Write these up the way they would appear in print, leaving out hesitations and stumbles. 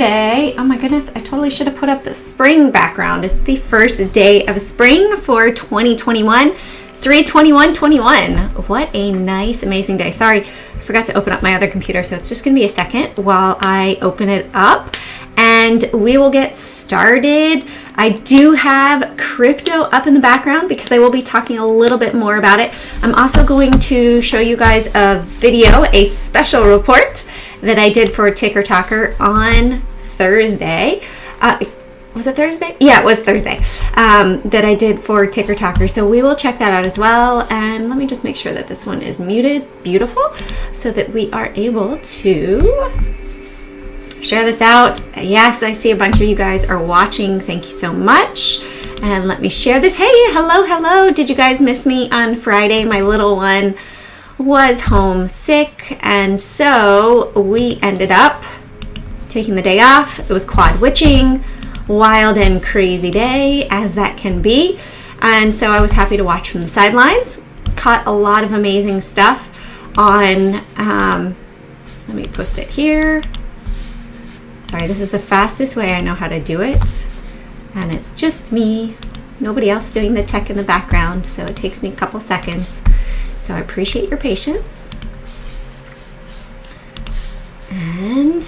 Monday. Oh my goodness, I totally should have put up a spring background. It's the first day of spring for 2021, 3/21/21. What a nice, amazing day. Sorry, I forgot to open up my other computer, so it's just gonna be a second while I open it up and we will get started. I do have crypto up in the background because I will be talking a little bit more about it. I'm also going to show you guys a video, a special report that I did for Ticker Talker on Thursday. Was it Thursday? Yeah, it was Thursday that I did for Ticker Talker. So we will check that out as well. And let me just make sure that this one is muted. Beautiful. So that we are able to share this out. Yes, I see a bunch of you guys are watching. Thank you so much. And let me share this. Hey, hello. Did you guys miss me on Friday? My little one was homesick, and so we ended up taking the day off. It was quad witching, wild and crazy day as that can be, and so I was happy to watch from the sidelines. Caught a lot of amazing stuff on let me post it here. Sorry, this is the fastest way I know how to do it, and it's just me, nobody else doing the tech in the background, so it takes me a couple seconds. So I appreciate your patience. And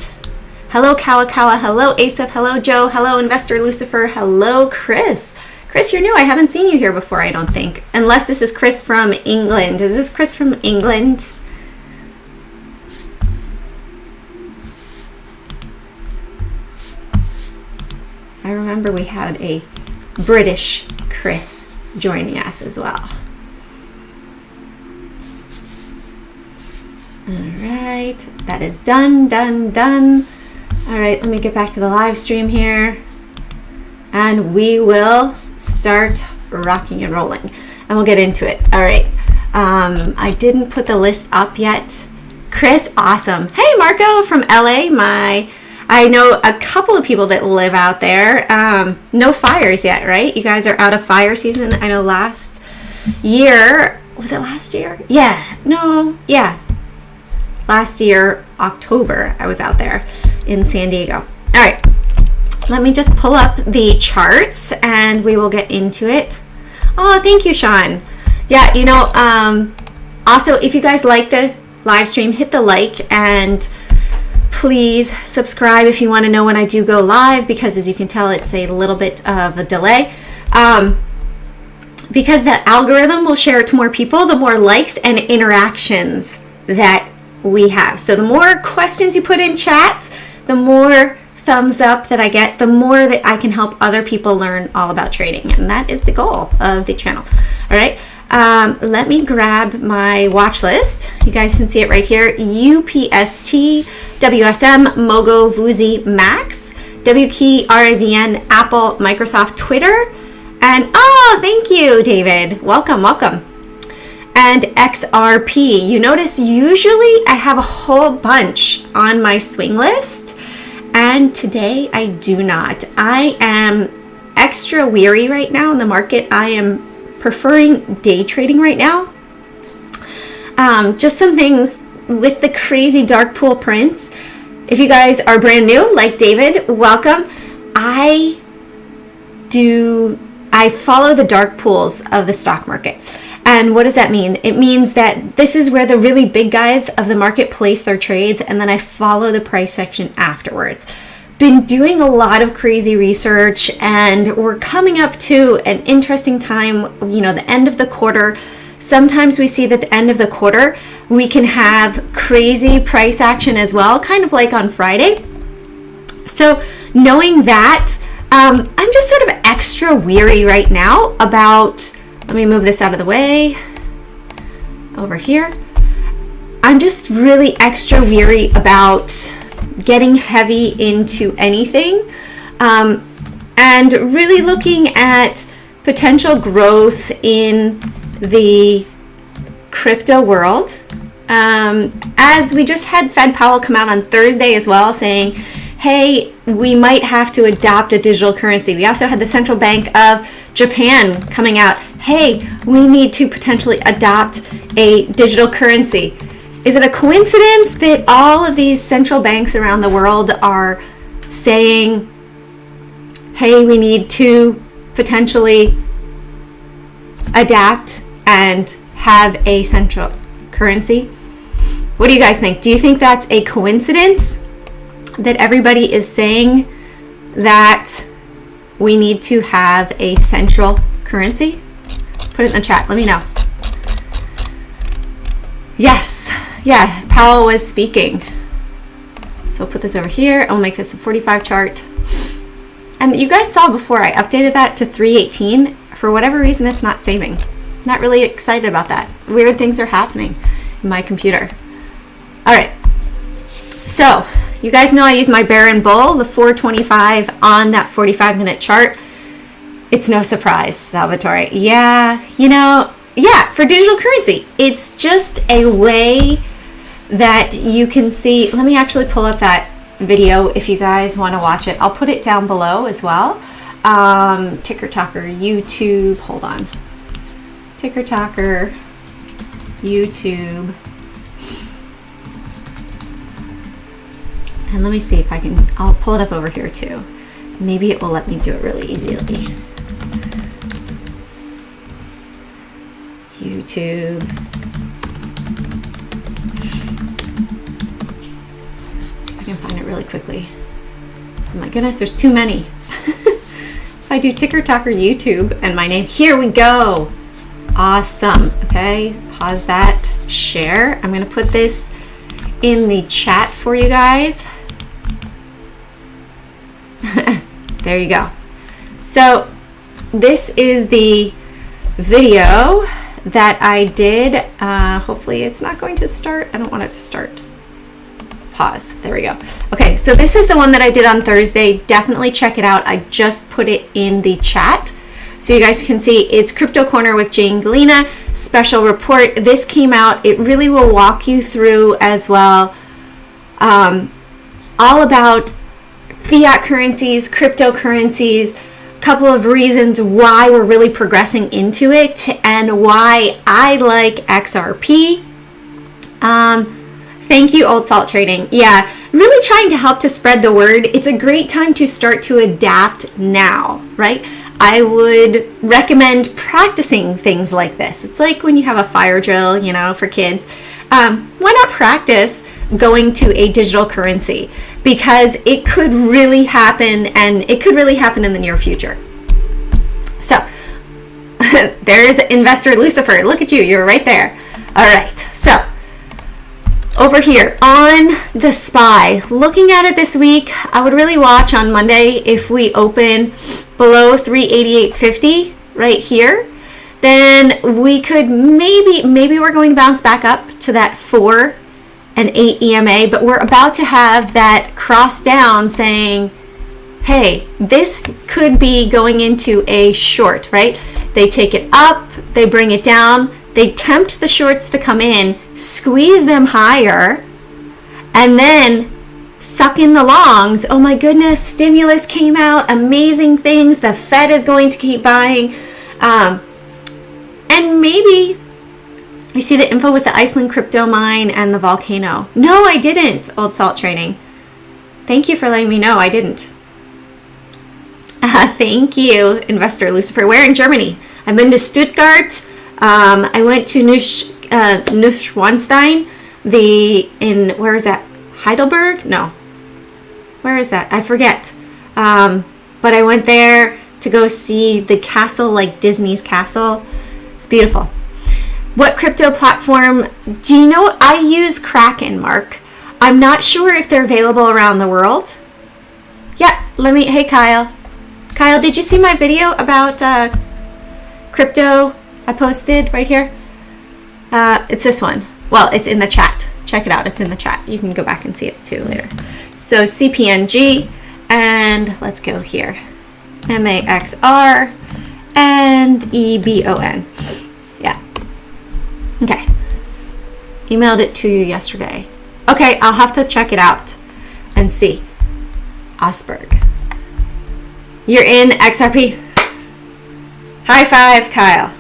hello, Kawakawa. Hello, Asaph. Hello, Joe. Hello, Investor Lucifer. Hello, Chris. Chris, you're new. I haven't seen you here before, I don't think. Unless this is Chris from England. Is this Chris from England? I remember we had a British Chris joining us as well. All right, that is done. All right, let me get back to the live stream here and we will start rocking and rolling and we'll get into it. All right, I didn't put the list up yet. Chris, awesome. Hey, Marco from LA. I know a couple of people that live out there. No fires yet, right? You guys are out of fire season. I know last year, was it last year? Last year, October, I was out there in San Diego. All right, let me just pull up the charts and we will get into it. Oh, thank you, Sean. Yeah, you know, also, if you guys like the live stream, hit the like and please subscribe if you want to know when I do go live, because as you can tell, it's a little bit of a delay. Because the algorithm will share it to more people, the more likes and interactions that we have. So the more questions you put in chat, the more thumbs up that I get, the more that I can help other people learn all about trading. And that is the goal of the channel. All right. Let me grab my watch list. You guys can see it right here. UPST, WSM, Mogo, Vuzi, Max, WKey, RIVN, Apple, Microsoft, Twitter, and oh, thank you, David. Welcome. And XRP. You notice usually I have a whole bunch on my swing list, and today I do not. I am extra weary right now in the market. I am preferring day trading right now. Just some things with the crazy dark pool prints. If you guys are brand new, like David, welcome. I follow the dark pools of the stock market. And what does that mean? It means that this is where the really big guys of the market place their trades, and then I follow the price section afterwards. Been doing a lot of crazy research, and we're coming up to an interesting time, you know, the end of the quarter. Sometimes we see that at the end of the quarter, we can have crazy price action as well, kind of like on Friday. So knowing that, I'm just sort of extra weary right now about, let me move this out of the way, over here. I'm just really extra weary about getting heavy into anything, and really looking at potential growth in the crypto world. As we just had Fed Powell come out on Thursday as well saying, hey, we might have to adopt a digital currency. We also had the Central Bank of Japan coming out, hey, we need to potentially adopt a digital currency. Is it a coincidence that all of these central banks around the world are saying, hey, we need to potentially adapt and have a central currency. What do you guys think? Do you think that's a coincidence that everybody is saying that we need to have a central currency? Put it in the chat. Let me know. Yes. Yeah, Powell was speaking. So I'll put this over here. I'll make this the 45 chart. And you guys saw before I updated that to 318. For whatever reason, it's not saving. Not really excited about that. Weird things are happening in my computer. All right. So you guys know I use my bear and bull, the 425 on that 45-minute chart. It's no surprise, Salvatore. Yeah, you know, yeah, for digital currency. It's just a way that you can see. Let me actually pull up that video if you guys want to watch it. I'll put it down below as well. Ticker Talker, YouTube, hold on. Ticker Talker, YouTube. And let me see if I can, I'll pull it up over here too. Maybe it will let me do it really easily. YouTube. See if I can find it really quickly. Oh my goodness, there's too many. If I do Ticker Talker YouTube and my name, here we go. Awesome. Okay, pause that, share. I'm gonna put this in the chat for you guys. There you go. So this is the video that I did. Hopefully it's not going to start. I don't want it to start. Pause. There we go. Okay, so this is the one that I did on Thursday. Definitely check it out. I just put it in the chat so you guys can see. It's Crypto Corner with Jane Galena, special report. This came out. It really will walk you through as well, all about fiat currencies, cryptocurrencies, a couple of reasons why we're really progressing into it and why I like XRP. Thank you, Old Salt Trading. Yeah, really trying to help to spread the word. It's a great time to start to adapt now, right? I would recommend practicing things like this. It's like when you have a fire drill, you know, for kids. Why not practice going to a digital currency? Because it could really happen, and it could really happen in the near future. So there's Investor Lucifer. Look at you. You're right there. All right. So over here on the SPY, looking at it this week, I would really watch on Monday if we open below 388.50 right here. Then we could maybe we're going to bounce back up to that 4 and 8 EMA, but we're about to have that cross down saying, hey, this could be going into a short, right? They take it up, they bring it down, they tempt the shorts to come in, squeeze them higher, and then suck in the longs. Oh my goodness, stimulus came out, amazing things, the Fed is going to keep buying, and maybe you see the info with the Iceland crypto mine and the volcano. No, I didn't, Old Salt Trading. Thank you for letting me know I didn't. Thank you, Investor Lucifer. Where in Germany? I've been to Stuttgart. I went to Neuschwanstein. Where is that? Heidelberg? No. Where is that? I forget. But I went there to go see the castle, like Disney's castle. It's beautiful. What crypto platform? Do you know? I use Kraken, Mark. I'm not sure if they're available around the world. Yeah, hey Kyle. Kyle, did you see my video about crypto I posted right here? It's this one. Well, it's in the chat. Check it out. It's in the chat. You can go back and see it too later. So CPNG, and let's go here. MAXR and EBON. Yeah. Okay. Emailed it to you yesterday. Okay, I'll have to check it out and see. Osberg. You're in XRP. High five, Kyle.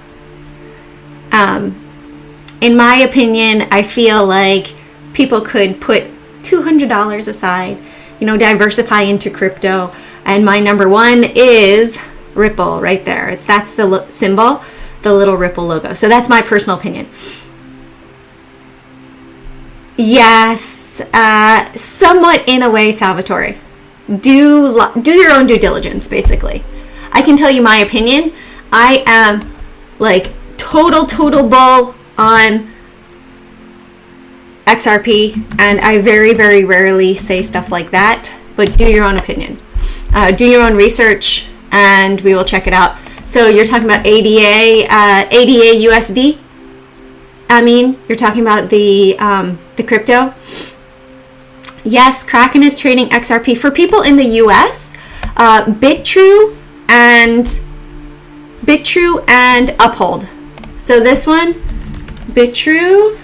In my opinion, I feel like people could put $200 aside diversify into crypto. And my number one is Ripple right there. That's the symbol, the little Ripple logo. So that's my personal opinion. Yes, somewhat in a way, Salvatore. Do your own due diligence, basically. I can tell you my opinion. I am like total bull on XRP, and I very, very rarely say stuff like that, but do your own opinion. Do your own research, and we will check it out. So you're talking about ADA USD? I mean, you're talking about the crypto? Yes, Kraken is trading XRP. For people in the US, Bitrue and Uphold. So this one, Bitrue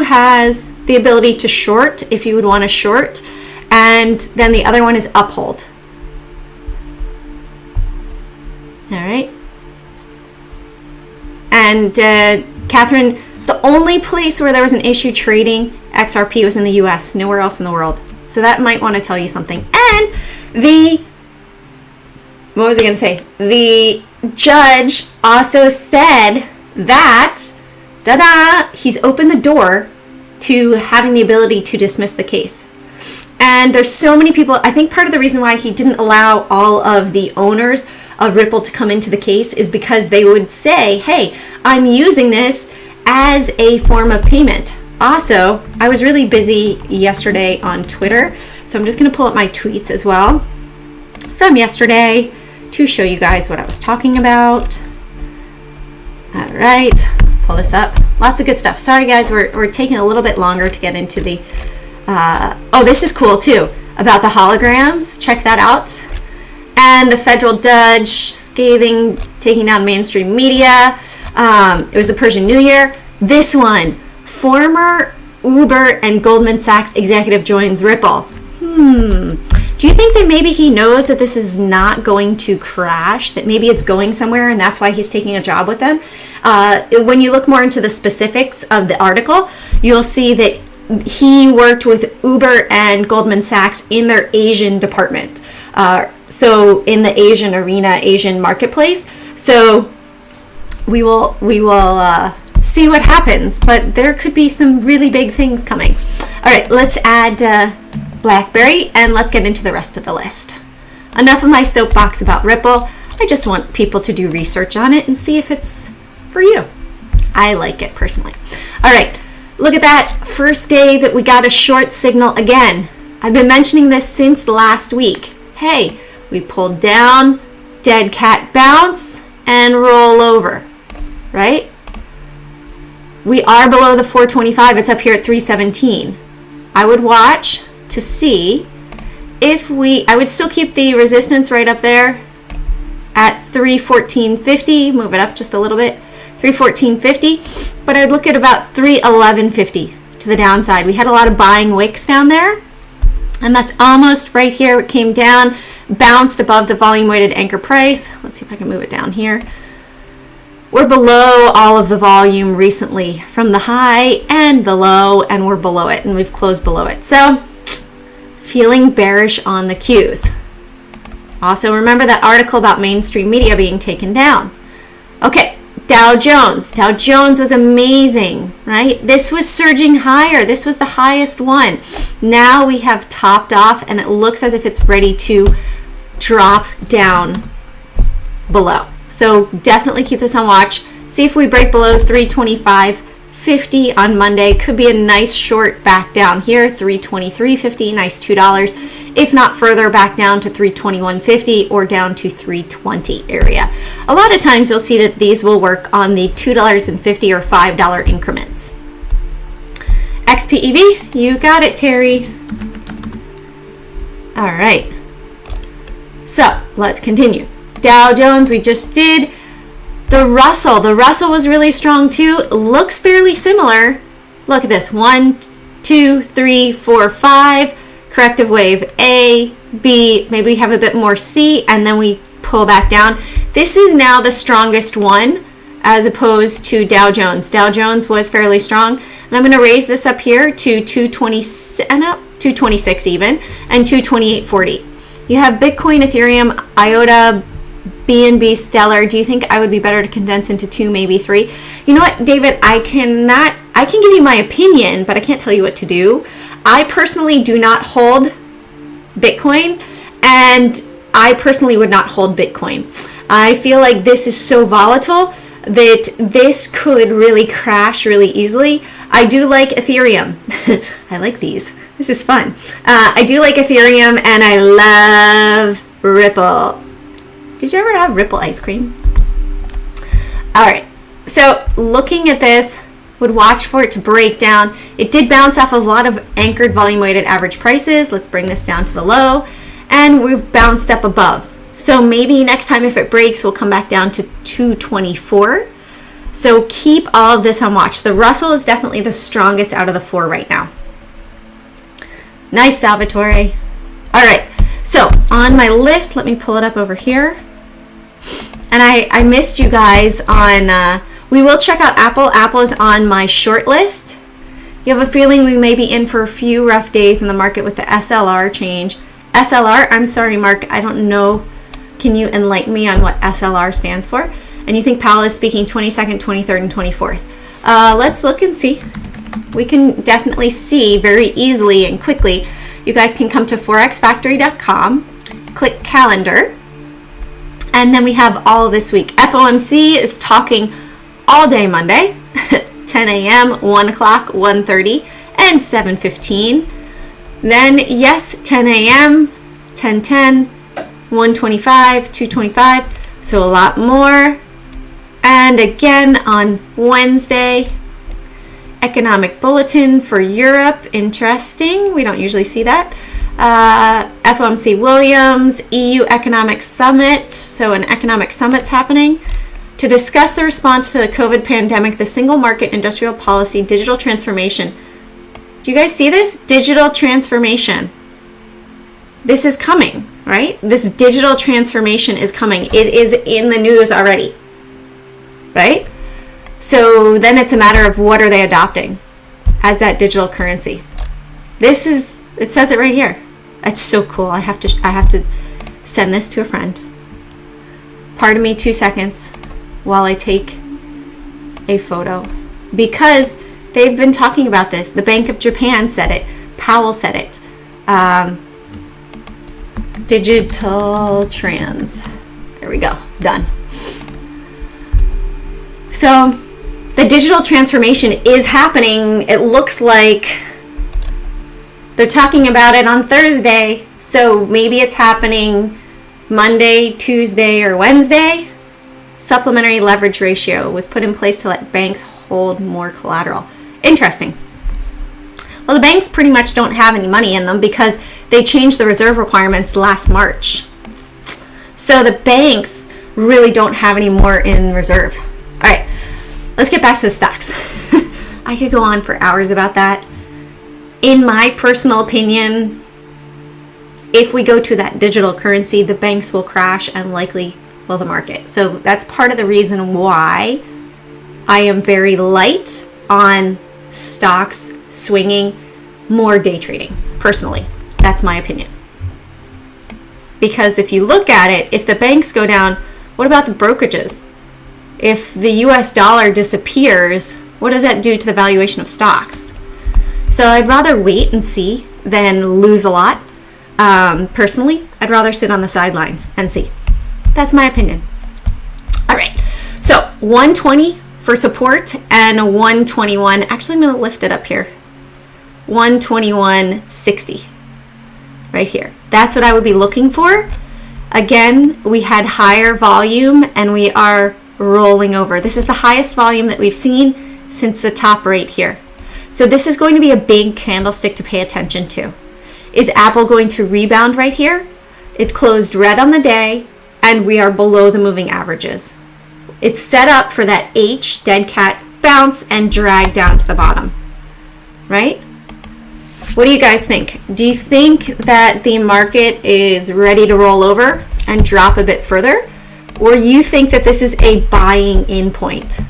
has the ability to short if you would want to short, and then the other one is Uphold. All right. And Catherine, the only place where there was an issue trading XRP was in the US, nowhere else in the world. So that might want to tell you something. And what was I going to say? The judge also said that, he's opened the door to having the ability to dismiss the case. And there's so many people, I think part of the reason why he didn't allow all of the owners of Ripple to come into the case is because they would say, hey, I'm using this as a form of payment. Also, I was really busy yesterday on Twitter, so I'm just going to pull up my tweets as well from yesterday to show you guys what I was talking about. All right, pull this up. Lots of good stuff. Sorry guys, we're taking a little bit longer to get into the oh, this is cool too, about the holograms. Check that out. And the federal judge scathing, taking down mainstream media. It was the Persian New Year. This one, former Uber and Goldman Sachs executive joins Ripple. Do you think that maybe he knows that this is not going to crash, that maybe it's going somewhere and that's why he's taking a job with them? When you look more into the specifics of the article, you'll see that he worked with Uber and Goldman Sachs in their Asian department. So in the Asian arena, Asian marketplace. So we will see what happens, but there could be some really big things coming. All right, let's add BlackBerry and let's get into the rest of the list. Enough of my soapbox about Ripple. I just want people to do research on it and see if it's for you. I like it personally. All right, look at that first day that we got a short signal again. I've been mentioning this since last week. Hey, we pulled down, dead cat bounce, and roll over, right? We are below the 425. It's up here at 317. I would watch to see if I would still keep the resistance right up there at 314.50, move it up just a little bit, 314.50, but I'd look at about 311.50 to the downside. We had a lot of buying wicks down there, and that's almost right here. It came down, bounced above the volume weighted anchor price. Let's see if I can move it down here. We're below all of the volume recently from the high and the low, and we're below it, and we've closed below it. So feeling bearish on the Qs. Also remember that article about mainstream media being taken down. Okay, Dow Jones. Dow Jones was amazing, right? This was surging higher. This was the highest one. Now we have topped off, and it looks as if it's ready to drop down below. So definitely keep this on watch. See if we break below 325.50 on Monday. Could be a nice short back down here, 323.50, nice $2. If not further, back down to 321.50 or down to 320 area. A lot of times you'll see that these will work on the $2.50 or $5 increments. XPEV, you got it, Terry. All right. So let's continue. Dow Jones, we just did. The Russell was really strong too. Looks fairly similar. Look at this, 1, 2, 3, 4, 5. Corrective wave A, B, maybe we have a bit more C, and then we pull back down. This is now the strongest one as opposed to Dow Jones. Dow Jones was fairly strong. And I'm going to raise this up here to 220, no, 226 even, and 228.40. You have Bitcoin, Ethereum, IOTA, BNB, Stellar. Do you think I would be better to condense into 2, maybe 3? You know what, David, I can give you my opinion, but I can't tell you what to do. I personally do not hold Bitcoin, and I personally would not hold Bitcoin. I feel like this is so volatile that this could really crash really easily. I do like Ethereum. I like these. This is fun. I do like Ethereum, and I love Ripple. Did you ever have Ripple ice cream? All right. So looking at this, would watch for it to break down. It did bounce off a lot of anchored volume weighted average prices. Let's bring this down to the low, and we've bounced up above. So maybe next time if it breaks, we'll come back down to 224. So keep all of this on watch. The Russell is definitely the strongest out of the 4 right now. Nice, Salvatore. All right, so on my list, let me pull it up over here. And I missed you guys on, we will check out Apple. Apple is on my short list. You have a feeling we may be in for a few rough days in the market with the SLR change. SLR, I'm sorry, Mark, I don't know. Can you enlighten me on what SLR stands for? And you think Powell is speaking 22nd, 23rd, and 24th. Let's look and see. We can definitely see very easily and quickly. You guys can come to forexfactory.com, click calendar, and then we have all this week. FOMC is talking all day Monday, 10 a.m., 1 o'clock, 1:30, and 7:15. Then, yes, 10 a.m., 10:10, 1:25, 2:25, so a lot more. And again on Wednesday, economic bulletin for Europe. Interesting. We don't usually see that. FOMC Williams, EU Economic Summit. So an economic summit's happening to discuss the response to the COVID pandemic, the single market, industrial policy, digital transformation. Do you guys see this? Digital transformation. This is coming, right? This digital transformation is coming. It is in the news already, right? So then it's a matter of what are they adopting as that digital currency. This is, it says it right here. That's so cool. I have to send this to a friend. Pardon me 2 seconds while I take a photo, because they've been talking about this. The Bank of Japan said it. Powell said it. Digital trans. There we go. Done. So the digital transformation is happening. It looks like they're talking about it on Thursday. So maybe it's happening Monday, Tuesday, or Wednesday. Supplementary leverage ratio was put in place to let banks hold more collateral. Interesting. Well, the banks pretty much don't have any money in them because they changed the reserve requirements last March. So the banks really don't have any more in reserve. All right, let's get back to the stocks. I could go on for hours about that. In my personal opinion, if we go to that digital currency, the banks will crash and likely will the market. So that's part of the reason why I am very light on stocks swinging, more day trading. Personally, that's my opinion. Because if you look at it, if the banks go down, what about the brokerages? If the US dollar disappears, what does that do to the valuation of stocks? So I'd rather wait and see than lose a lot. Personally, I'd rather sit on the sidelines and see. That's my opinion. All right, so 120 for support and 121. Actually, I'm going to lift it up here. 121.60 right here. That's what I would be looking for. Again, we had higher volume and we are rolling over. This is the highest volume that we've seen since the top right here. So this is going to be a big candlestick to pay attention to. Is Apple going to rebound right here? It closed red on the day and we are below the moving averages. It's set up for that H dead cat bounce and drag down to the bottom, right? What do you guys think? Do you think that the market is ready to roll over and drop a bit further? Or you think that this is a buying in point?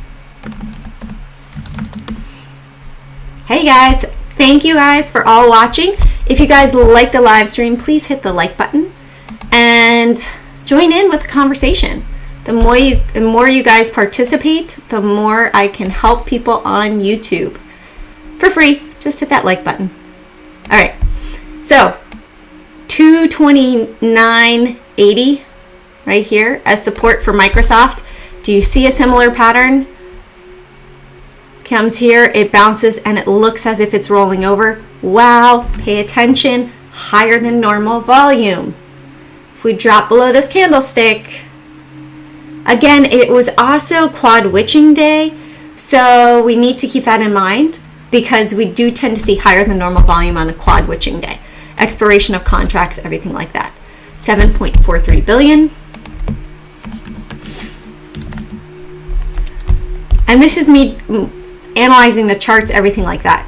Hey guys, thank you guys for all watching. If you guys like the live stream, please hit the like button and join in with the conversation. The more you guys participate, the more I can help people on YouTube for free. Just hit that like button. All right, so 229.80 right here as support for Microsoft. Do you see a similar pattern? Comes here, it bounces, and it looks as if it's rolling over. Wow, pay attention, higher than normal volume. If we drop below this candlestick, again, it was also quad witching day, so we need to keep that in mind because we do tend to see higher than normal volume on a quad witching day. Expiration of contracts, everything like that. 7.43 billion. And this is me analyzing the charts, everything like that.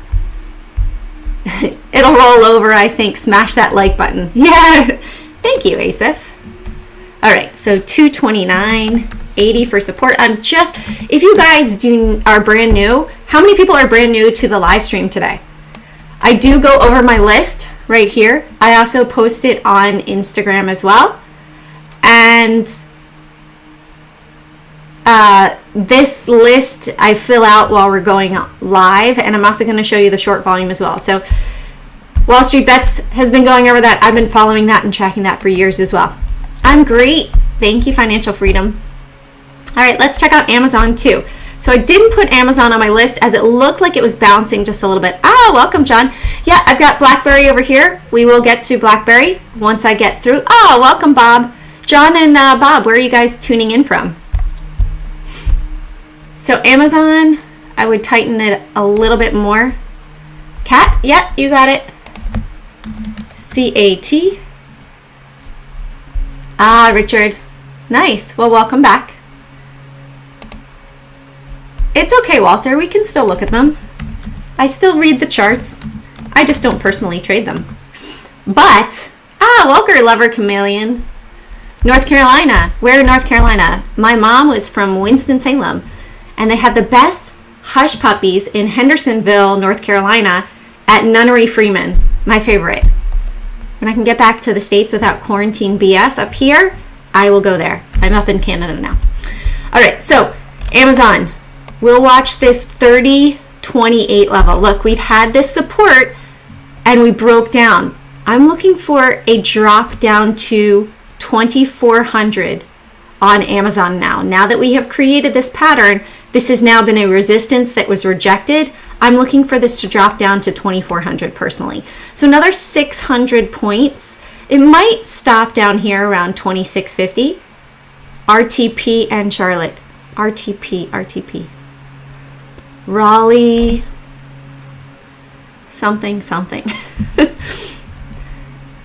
It'll roll over, I think. Smash that like button. Yeah. Thank you, Asif. All right, so 229.80 for support. If you guys are brand new, how many people are brand new to the live stream today? I do go over my list right here. I also post it on Instagram as well. And this list I fill out while we're going live, and I'm also going to show you the short volume as well. So Wall Street Bets has been going over that. I've been following that and tracking that for years as well. I'm great. Thank you, Financial Freedom. All right, let's check out Amazon too. So I didn't put Amazon on my list as it looked like it was bouncing just a little bit. Ah, welcome, John. Yeah, I've got BlackBerry over here. We will get to BlackBerry once I get through. Oh, welcome, Bob. John and Bob, where are you guys tuning in from? So Amazon, I would tighten it a little bit more. Cat, yeah, you got it. CAT. Ah, Richard. Nice. Well, welcome back. It's okay, Walter. We can still look at them. I still read the charts. I just don't personally trade them. But, Walker Lover Chameleon. North Carolina. Where in North Carolina? My mom was from Winston-Salem. And they have the best hush puppies in Hendersonville, North Carolina at Nunnery Freeman. My favorite. When I can get back to the States without quarantine BS up here, I will go there. I'm up in Canada now. All right, so Amazon. We'll watch this 30.28 level. Look, we've had this support and we broke down. I'm looking for a drop down to 2,400 on Amazon now. Now that we have created this pattern, this has now been a resistance that was rejected. I'm looking for this to drop down to 2,400 personally. So another 600 points. It might stop down here around 2,650. RTP and Charlotte. RTP. Raleigh. Something.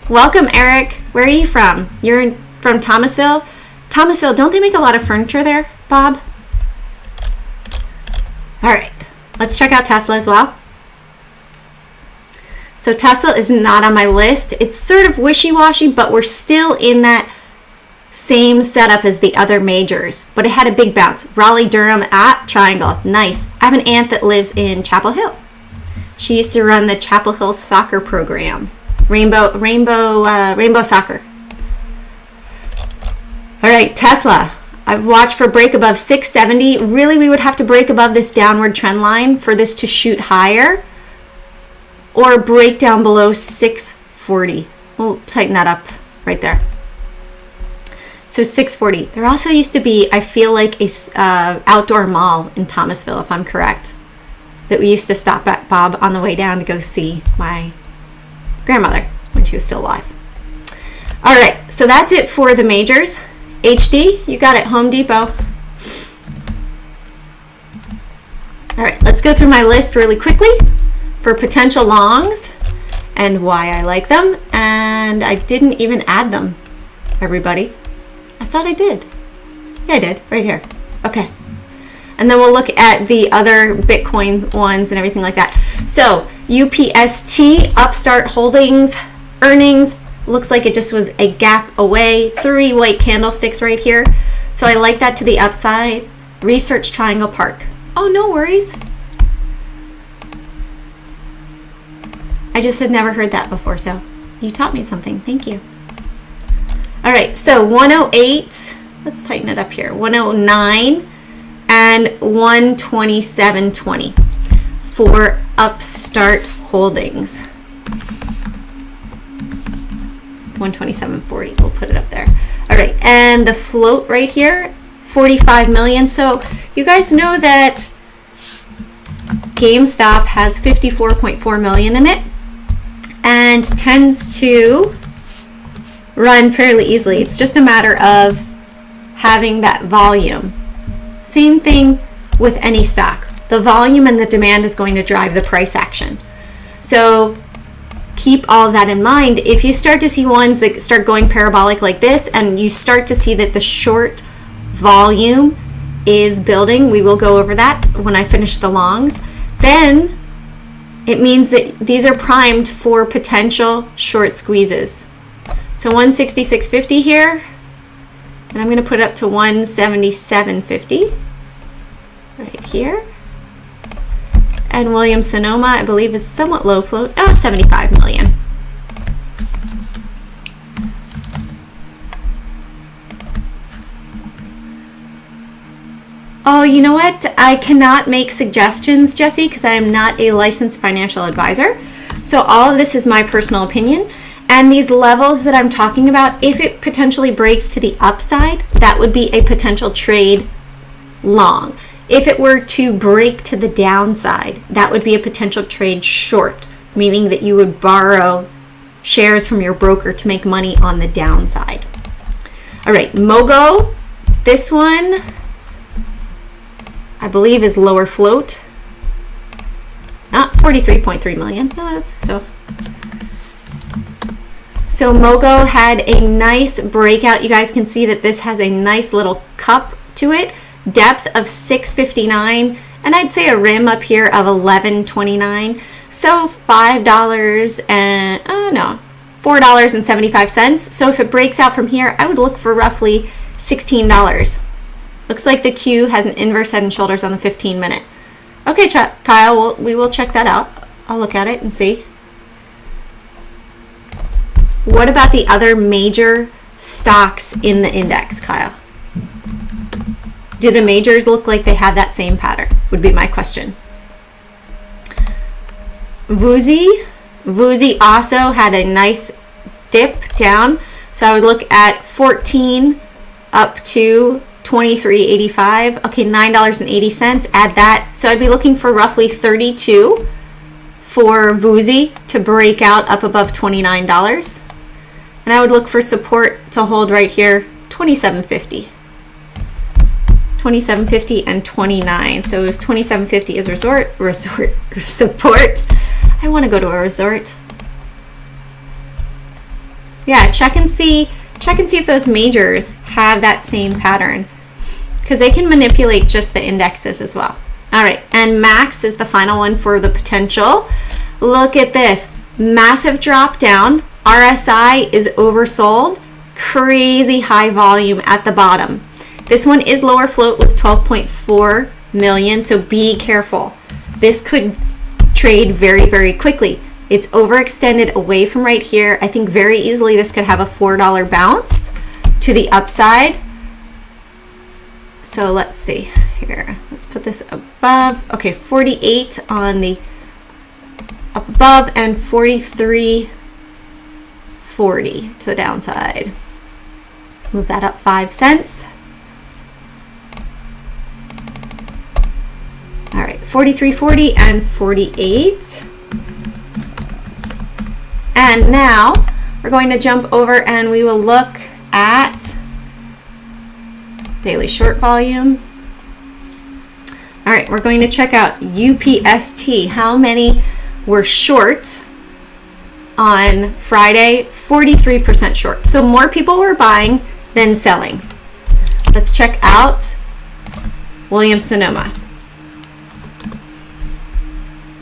Welcome, Eric. Where are you from? You're from Thomasville? Thomasville, don't they make a lot of furniture there, Bob? All right, let's check out Tesla as well. So Tesla is not on my list. It's sort of wishy-washy, but we're still in that same setup as the other majors. But it had a big bounce. Raleigh, Durham at Triangle. Nice. I have an aunt that lives in Chapel Hill. She used to run the Chapel Hill soccer program. Rainbow soccer. All right, Tesla. I've watched for break above 670. Really, we would have to break above this downward trend line for this to shoot higher, or break down below 640. We'll tighten that up right there. So 640. There also used to be, I feel like, a outdoor mall in Thomasville, if I'm correct, that we used to stop at, Bob, on the way down to go see my grandmother when she was still alive. All right, so that's it for the majors. HD, you got it, Home Depot. All right, let's go through my list really quickly for potential longs and why I like them. And I didn't even add them, everybody. I thought I did. Yeah, I did, right here. Okay. And then we'll look at the other Bitcoin ones and everything like that. So UPST, Upstart Holdings, earnings, looks like it just was a gap away. 3 white candlesticks right here. So I like that to the upside. Research Triangle Park. Oh, no worries. I just had never heard that before, so you taught me something. Thank you. All right, so 108, let's tighten it up here, 109 and 127.20 for Upstart Holdings. 127.40, we'll put it up there. All right, and the float right here, 45 million. So you guys know that GameStop has 54.4 million in it and tends to run fairly easily. It's just a matter of having that volume. Same thing with any stock. The volume and the demand is going to drive the price action. So keep all of that in mind. If you start to see ones that start going parabolic like this, and you start to see that the short volume is building, we will go over that when I finish the longs, then it means that these are primed for potential short squeezes. So 166.50 here, and I'm going to put it up to 177.50 right here. And Williams-Sonoma, I believe, is somewhat low float, 75 million. Oh, you know what? I cannot make suggestions, Jesse, because I am not a licensed financial advisor. So all of this is my personal opinion. And these levels that I'm talking about, if it potentially breaks to the upside, that would be a potential trade long. If it were to break to the downside, that would be a potential trade short, meaning that you would borrow shares from your broker to make money on the downside. All right, Mogo, this one, I believe, is lower float. Not 43.3 million. No, that's so. So Mogo had a nice breakout. You guys can see that this has a nice little cup to it. Depth of 659, and I'd say a rim up here of 1129. So $4.75. So if it breaks out from here, I would look for roughly $16. Looks like the Q has an inverse head and shoulders on the 15-minute. Okay, Kyle, we will check that out. I'll look at it and see. What about the other major stocks in the index, Kyle? Do the majors look like they have that same pattern? Would be my question. Vuzi also had a nice dip down. So I would look at 14 up to 23.85. Okay, $9.80. Add that. So I'd be looking for roughly 32 for Vuzi to break out up above $29. And I would look for support to hold right here, 27.50. 27.50 and 29. So 27.50 is resort support. I want to go to a resort. Yeah, check and see if those majors have that same pattern, because they can manipulate just the indexes as well. All right, and Max is the final one for the potential. Look at this massive drop down. RSI is oversold. Crazy high volume at the bottom. This one is lower float with 12.4 million, so be careful. This could trade very, very quickly. It's overextended away from right here. I think very easily this could have a $4 bounce to the upside. So let's see here. Let's put this above. Okay, 48 on the up above and 43.40 to the downside. Move that up 5 cents. All right, 43.40 and 48. And now we're going to jump over and we will look at daily short volume. All right, we're going to check out UPST. How many were short on Friday? 43% short. So more people were buying than selling. Let's check out Williams-Sonoma.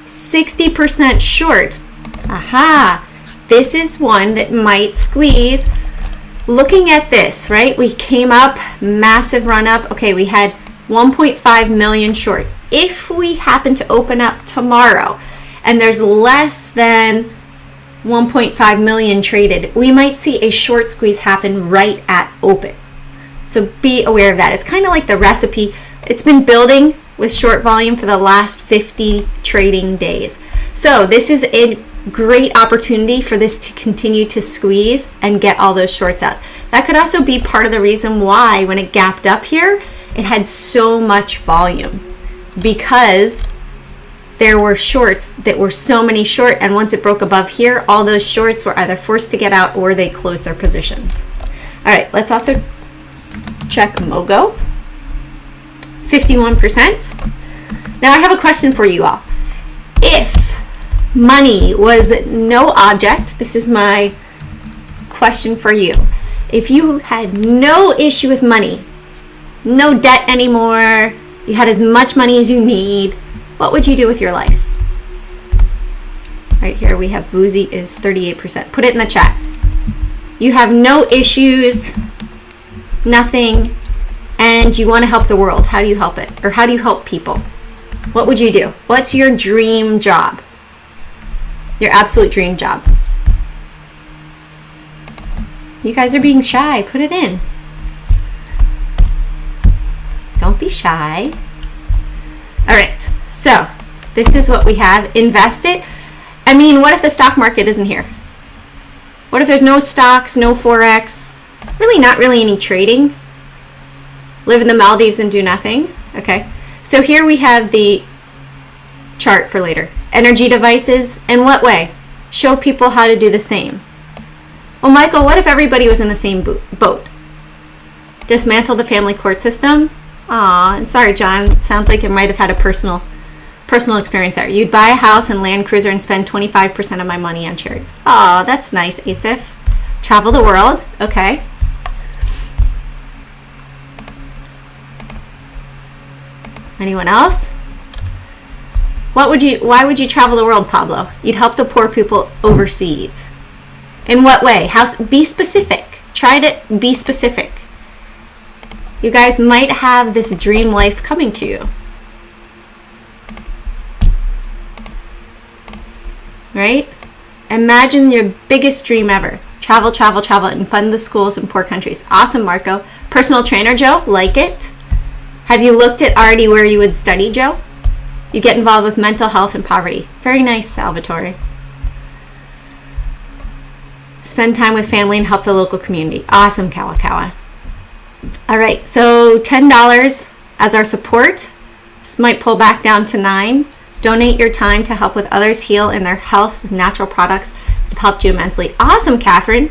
60% short. Aha! This is one that might squeeze. Looking at this, right? We came up, massive run up. Okay, we had 1.5 million short. If we happen to open up tomorrow and there's less than 1.5 million traded. We might see a short squeeze happen right at open. So be aware of that. It's kind of like the recipe. It's been building with short volume for the last 50 trading days. So this is a great opportunity for this to continue to squeeze and get all those shorts out. That could also be part of the reason why when it gapped up here, it had so much volume, because there were shorts that were so many short, and once it broke above here, all those shorts were either forced to get out or they closed their positions. All right, let's also check Mogo. 51%. Now I have a question for you all. If money was no object, this is my question for you. If you had no issue with money, no debt anymore, you had as much money as you need, what would you do with your life? Right here we have Woozy is 38%. Put it in the chat. You have no issues, nothing, and you want to help the world. How do you help it? Or how do you help people? What would you do? What's your dream job? Your absolute dream job. You guys are being shy. Put it in. Don't be shy. All right. So this is what we have. Invest it. I mean, what if the stock market isn't here? What if there's no stocks, no Forex? Really not really any trading? Live in the Maldives and do nothing? Okay. So here we have the chart for later. Energy devices. In what way? Show people how to do the same. Well, Michael, what if everybody was in the same boat? Dismantle the family court system? Aw, I'm sorry, John. It sounds like it might have had a personal experience there. You'd buy a house and Land Cruiser and spend 25% of my money on charities. Aw, that's nice, Asif. Travel the world. Okay. Anyone else? Why would you travel the world, Pablo? You'd help the poor people overseas. In what way? Be specific. Try to be specific. You guys might have this dream life coming to you. Right? Imagine your biggest dream ever. Travel, travel, travel, and fund the schools in poor countries. Awesome, Marco. Personal trainer, Joe. Like it. Have you looked at already where you would study, Joe? You get involved with mental health and poverty. Very nice, Salvatore. Spend time with family and help the local community. Awesome, Kawakawa. All right, so $10 as our support. This might pull back down to $9. Donate your time to help with others heal in their health with natural products that have helped you immensely. Awesome, Catherine.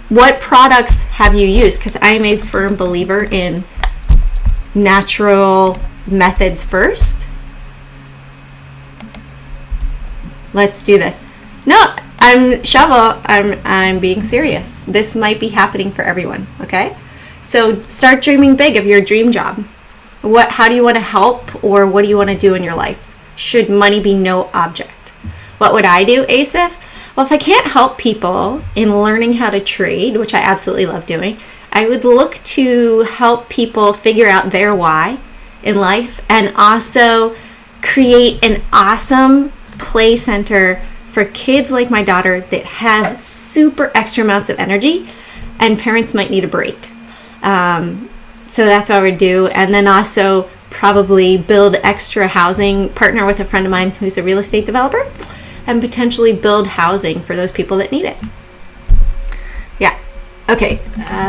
What products have you used? Because I am a firm believer in natural methods first. Let's do this. No, I'm being serious. This might be happening for everyone, okay? So start dreaming big of your dream job. How do you want to help, or what do you want to do in your life? Should money be no object? What would I do, Asif? Well, if I can't help people in learning how to trade, which I absolutely love doing, I would look to help people figure out their why in life, and also create an awesome play center for kids like my daughter that have super extra amounts of energy and parents might need a break. So that's what I would do. And then also probably build extra housing, partner with a friend of mine who's a real estate developer, and potentially build housing for those people that need it. Yeah. Okay.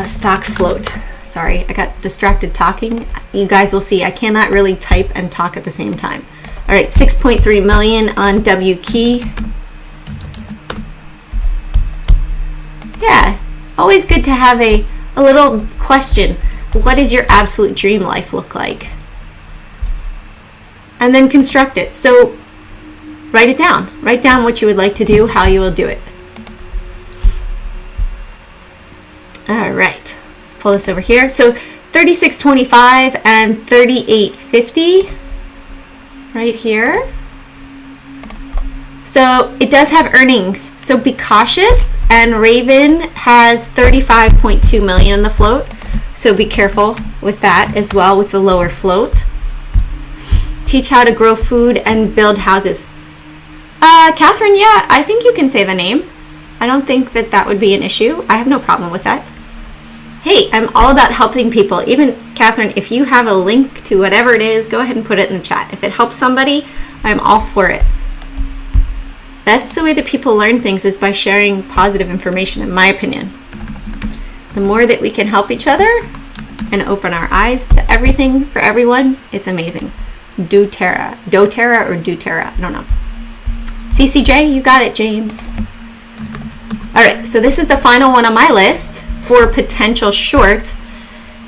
Stock float. Sorry, I got distracted talking. You guys will see I cannot really type and talk at the same time. All right, 6.3 million on W key. Yeah, always good to have a little question. What does your absolute dream life look like? And then construct it. So write it down. Write down what you would like to do, how you will do it. All right, let's pull this over here. So 36.25 and 38.50 right here. So it does have earnings, so be cautious. And Raven has 35.2 million in the float, so be careful with that as well with the lower float. Teach how to grow food and build houses. Catherine, yeah, I think you can say the name. I don't think that that would be an issue. I have no problem with that. Hey, I'm all about helping people. Even, Catherine, if you have a link to whatever it is, go ahead and put it in the chat. If it helps somebody, I'm all for it. That's the way that people learn things, is by sharing positive information, in my opinion. The more that we can help each other and open our eyes to everything for everyone, it's amazing. doTERRA or doTERRA, I don't know. CCJ, you got it, James. All right, so this is the final one on my list for potential short.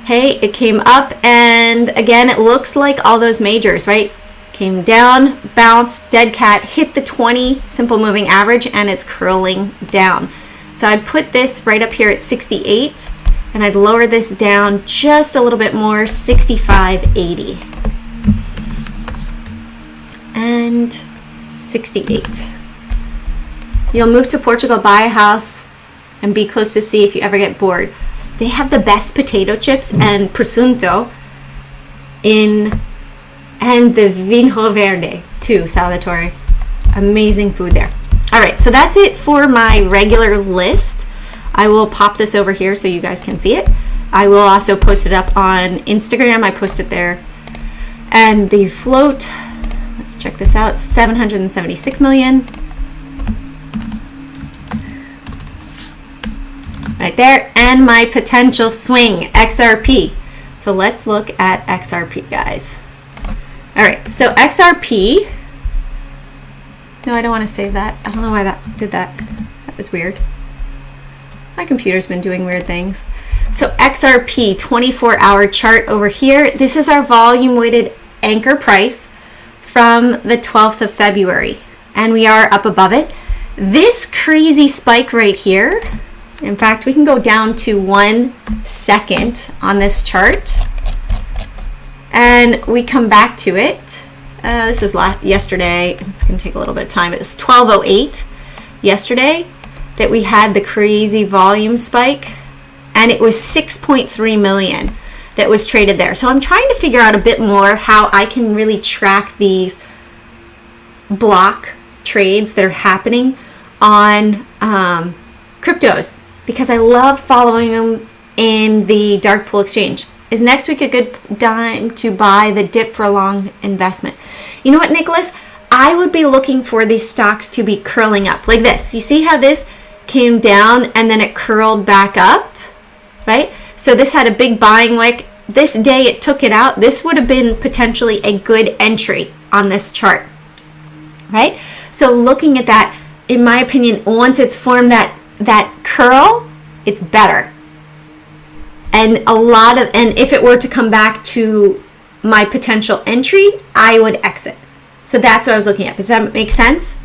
Hey, it came up, and again, it looks like all those majors, right? Came down, bounced, dead cat, hit the 20 simple moving average, and it's curling down. So I'd put this right up here at 68, and I'd lower this down just a little bit more, 65.80. And 68. You'll move to Portugal, buy a house, and be close to sea if you ever get bored. They have the best potato chips and presunto and the vinho verde too, Salvatore. Amazing food there. All right, so that's it for my regular list. I will pop this over here so you guys can see it. I will also post it up on Instagram. I post it there. And the float, let's check this out, 776 million. Right there, and my potential swing, XRP. So let's look at XRP, guys. All right, so XRP, no, I don't want to save that. I don't know why that did that. That was weird. My computer's been doing weird things. So XRP, 24-hour chart over here. This is our volume weighted anchor price from the 12th of February, and we are up above it. This crazy spike right here, in fact, we can go down to 1 second on this chart, and we come back to it. This was yesterday. It's going to take a little bit of time. It was 12:08 yesterday that we had the crazy volume spike, and it was 6.3 million that was traded there. So I'm trying to figure out a bit more how I can really track these block trades that are happening on cryptos, because I love following them in the dark pool exchange. Is next week a good time to buy the dip for a long investment? You know what, Nicholas? I would be looking for these stocks to be curling up like this. You see how this came down and then it curled back up, right? So this had a big buying wick. This day it took it out. This would have been potentially a good entry on this chart, right? So looking at that, in my opinion, once it's formed that curl, it's better. And if it were to come back to my potential entry, I would exit. So that's what I was looking at. Does that make sense?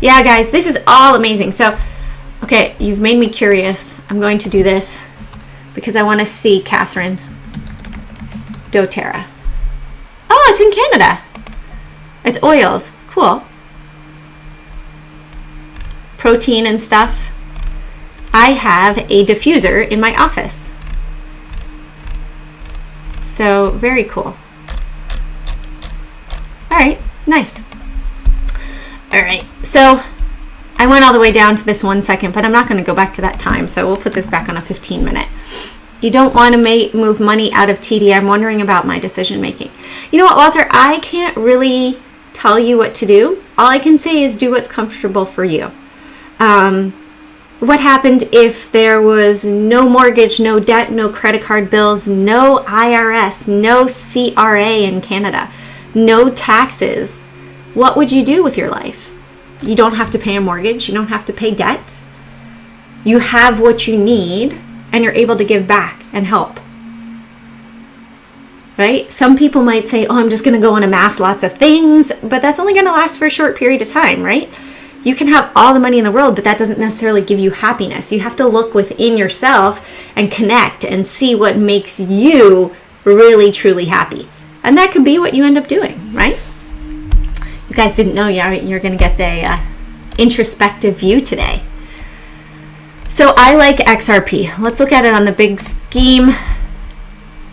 Yeah, guys, this is all amazing. So, okay, you've made me curious. I'm going to do this because I want to see Catherine doTERRA. Oh, it's in Canada. It's oils. Cool. Protein and stuff. I have a diffuser in my office. So very cool. All right, nice. All right, so I went all the way down to this 1 second, but I'm not going to go back to that time. So we'll put this back on a 15-minute. You don't want to move money out of TD. I'm wondering about my decision making. You know what, Walter? I can't really tell you what to do. All I can say is do what's comfortable for you. What happened if there was no mortgage, no debt, no credit card bills, no IRS, no CRA in Canada, no taxes? What would you do with your life? You don't have to pay a mortgage. You don't have to pay debt. You have what you need, and you're able to give back and help. Right? Some people might say, oh, I'm just going to go and amass lots of things, but that's only going to last for a short period of time, right? You can have all the money in the world, but that doesn't necessarily give you happiness. You have to look within yourself and connect and see what makes you really, truly happy. And that could be what you end up doing, right? You guys didn't know you're going to get the introspective view today. So I like XRP. Let's look at it on the big scheme.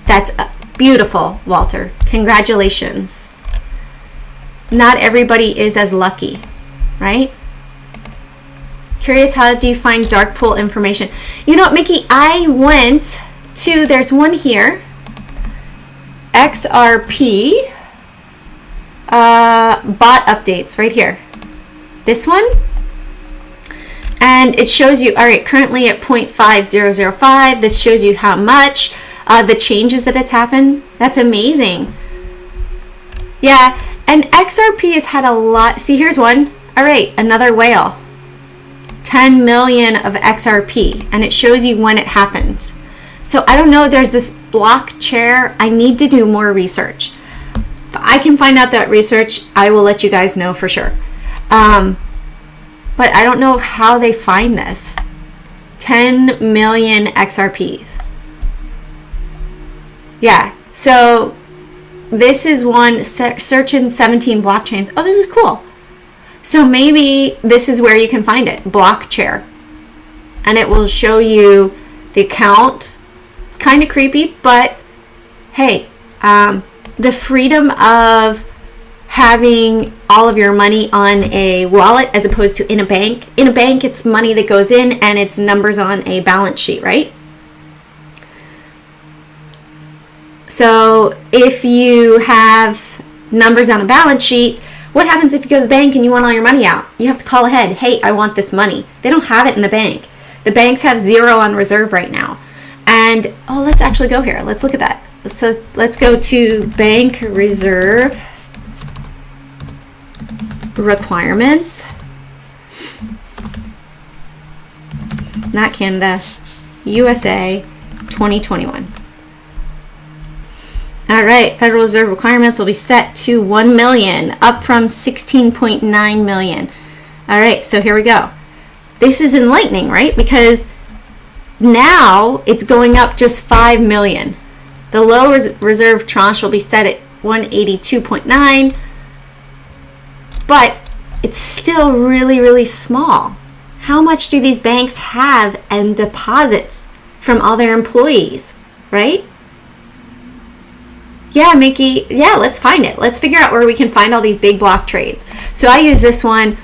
That's beautiful, Walter. Congratulations. Not everybody is as lucky. right? Curious, how do you find dark pool information? You know what, Mickey, I went to, there's one here, XRP bot updates right here. This one. And it shows you, all right, currently at 0.5005. This shows you how much, the changes that it's happened. That's amazing. Yeah, and XRP has had a lot. See, here's one. All right, another whale. 10 million of XRP, and it shows you when it happened. So I don't know, there's this block chair. I need to do more research. If I can find out that research, I will let you guys know for sure. But I don't know how they find this. 10 million XRPs. Yeah, so this is one, search in 17 blockchains. Oh, this is cool. So maybe this is where you can find it, block chair. And it will show you the account. It's kind of creepy, but hey, the freedom of having all of your money on a wallet as opposed to in a bank. In a bank, it's money that goes in and it's numbers on a balance sheet, right? So if you have numbers on a balance sheet, what happens if you go to the bank and you want all your money out? You have to call ahead. Hey, I want this money. They don't have it in the bank. The banks have zero on reserve right now. And, oh, let's actually go here. Let's look at that. So let's go to bank reserve requirements. Not Canada, USA 2021. All right, Federal Reserve requirements will be set to 1 million, up from 16.9 million. All right, so here we go. This is enlightening, right? Because now it's going up just 5 million. The low reserve tranche will be set at 182.9, but it's still really, really small. How much do these banks have in deposits from all their employees, right? Yeah, Mickey, yeah, let's find it. Let's figure out where we can find all these big block trades. So I use this one,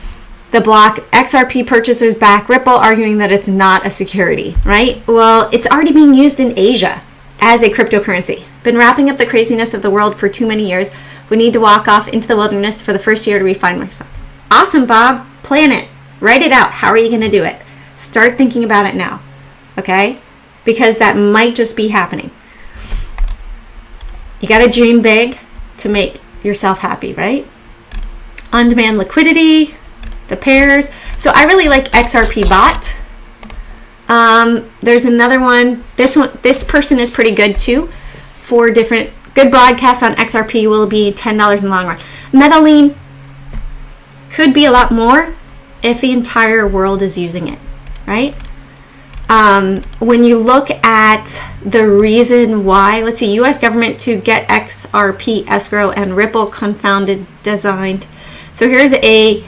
the block XRP purchasers back Ripple, arguing that it's not a security, right? Well, it's already being used in Asia as a cryptocurrency. Been wrapping up the craziness of the world for too many years. We need to walk off into the wilderness for the first year to refine myself. Awesome, Bob. Plan it. Write it out. How are you going to do it? Start thinking about it now, okay? Because that might just be happening. You got to dream big to make yourself happy, right? On-demand liquidity, the pairs. So I really like XRP bot. There's another one. This person is pretty good too. 4 different good broadcasts on XRP will be $10 in the long run. Medellin could be a lot more if the entire world is using it, right? When you look at the reason why, let's see, U.S. government to get XRP escrow and Ripple confounded designed. So there's a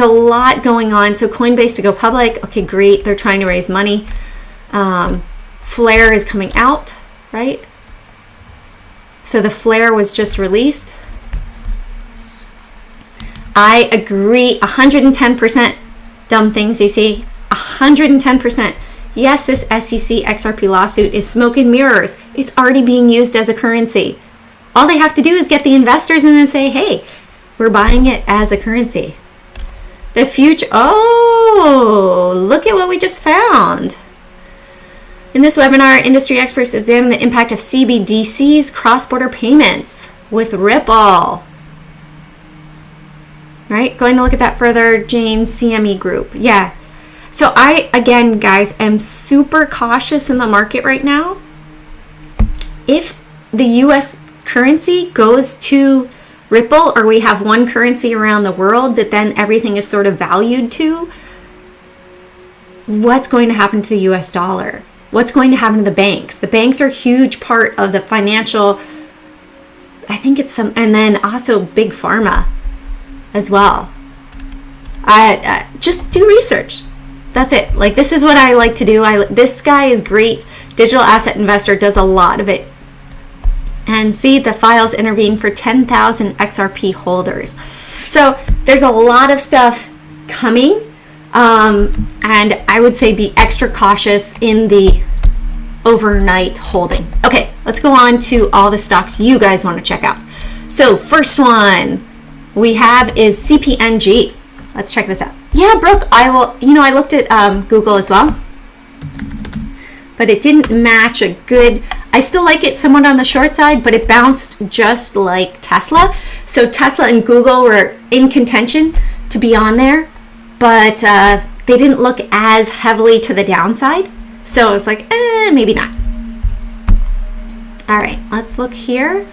lot going on. So Coinbase to go public. Okay, great. They're trying to raise money. Flare is coming out, right? So the Flare was just released. I agree 110%. Dumb things you see. 110%. Yes, this SEC XRP lawsuit is smoke and mirrors. It's already being used as a currency. All they have to do is get the investors and then say, hey, we're buying it as a currency. The future, oh, look at what we just found. In this webinar, industry experts examine the impact of CBDC's cross-border payments with Ripple. Right, going to look at that further, Jane's CME group. Yeah. So I, again, guys, am super cautious in the market right now. If the U.S. currency goes to Ripple, or we have one currency around the world that then everything is sort of valued to, what's going to happen to the U.S. dollar? What's going to happen to the banks? The banks are a huge part of the financial, I think it's some, and then also big pharma as well. Just do research. That's it. Like, this is what I like to do. This guy is great. Digital asset investor, does a lot of it. And see, the files intervene for 10,000 XRP holders. So there's a lot of stuff coming. And I would say be extra cautious in the overnight holding. Okay, let's go on to all the stocks you guys want to check out. So first one we have is CPNG. Let's check this out. Yeah, Brooke, I looked at Google as well, but it didn't match a good, I still like it somewhat on the short side, but it bounced just like Tesla. So Tesla and Google were in contention to be on there, but they didn't look as heavily to the downside. So I was like, maybe not. All right, let's look here.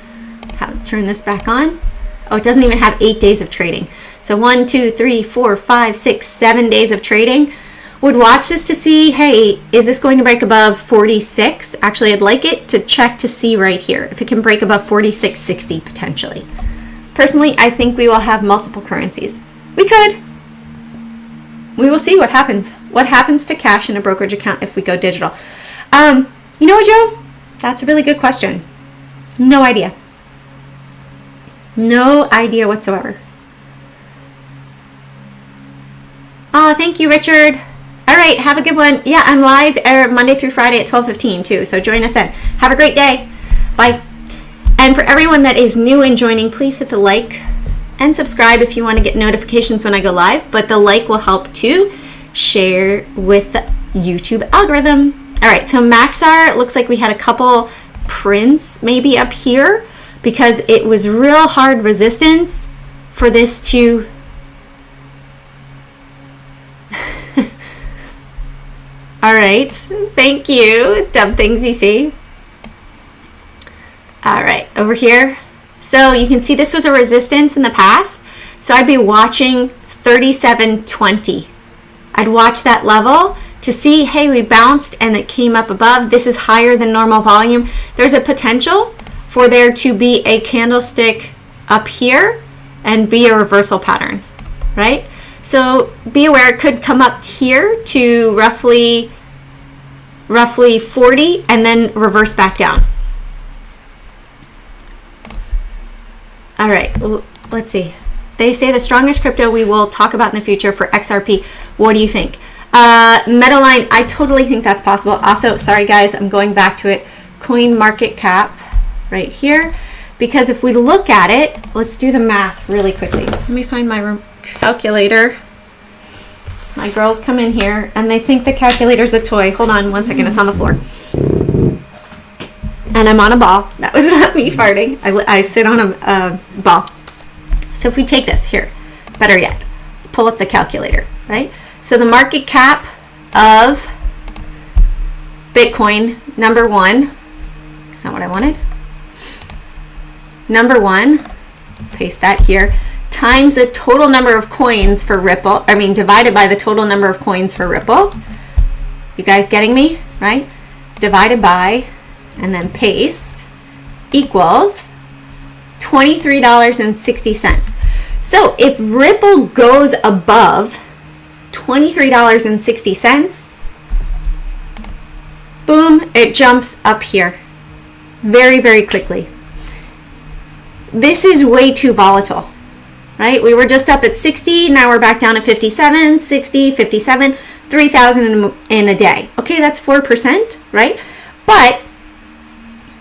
Turn this back on. Oh, it doesn't even have 8 days of trading. So 1, 2, 3, 4, 5, 6, 7 days of trading. Would watch this to see, hey, is this going to break above 46? Actually, I'd like it to check to see right here if it can break above 46.60 potentially. Personally, I think we will have multiple currencies. We could. We will see what happens. What happens to cash in a brokerage account if we go digital? You know what, Joe? That's a really good question. No idea. No idea whatsoever. Oh, thank you, Richard. All right, have a good one. Yeah, I'm live Monday through Friday at 12:15 too, so join us then. Have a great day. Bye. And for everyone that is new and joining, please hit the like and subscribe if you want to get notifications when I go live, but the like will help to share with the YouTube algorithm. All right, so Maxar, it looks like we had a couple prints maybe up here because it was real hard resistance for this to all right, thank you. Dumb things you see. All right, over here. So you can see this was a resistance in the past. So I'd be watching 37.20. I'd watch that level to see, hey, we bounced and it came up above. This is higher than normal volume. There's a potential for there to be a candlestick up here and be a reversal pattern, right? So be aware it could come up here to roughly 40 and then reverse back down. All right, let's see. They say the strongest crypto we will talk about in the future for XRP. What do you think? Metaline, I totally think that's possible. Also, sorry guys, I'm going back to it. Coin market cap right here. Because if we look at it, let's do the math really quickly. Let me find my calculator. My girls come in here and they think the calculator's a toy. Hold on one second, it's on the floor. And I'm on a ball. That was not me farting. I sit on a ball. So if we take this here, better yet, let's pull up the calculator, right? So the market cap of Bitcoin, number one, that's not what I wanted. Number one, paste that here, times the total number of coins for Ripple, divided by the total number of coins for Ripple. You guys getting me, right? Divided by, and then paste, equals $23.60. So if Ripple goes above $23.60, boom, it jumps up here very, very quickly. This is way too volatile, right? We were just up at 60, now we're back down at 57, 60, 57, 3,000 in a day. Okay, that's 4%, right? But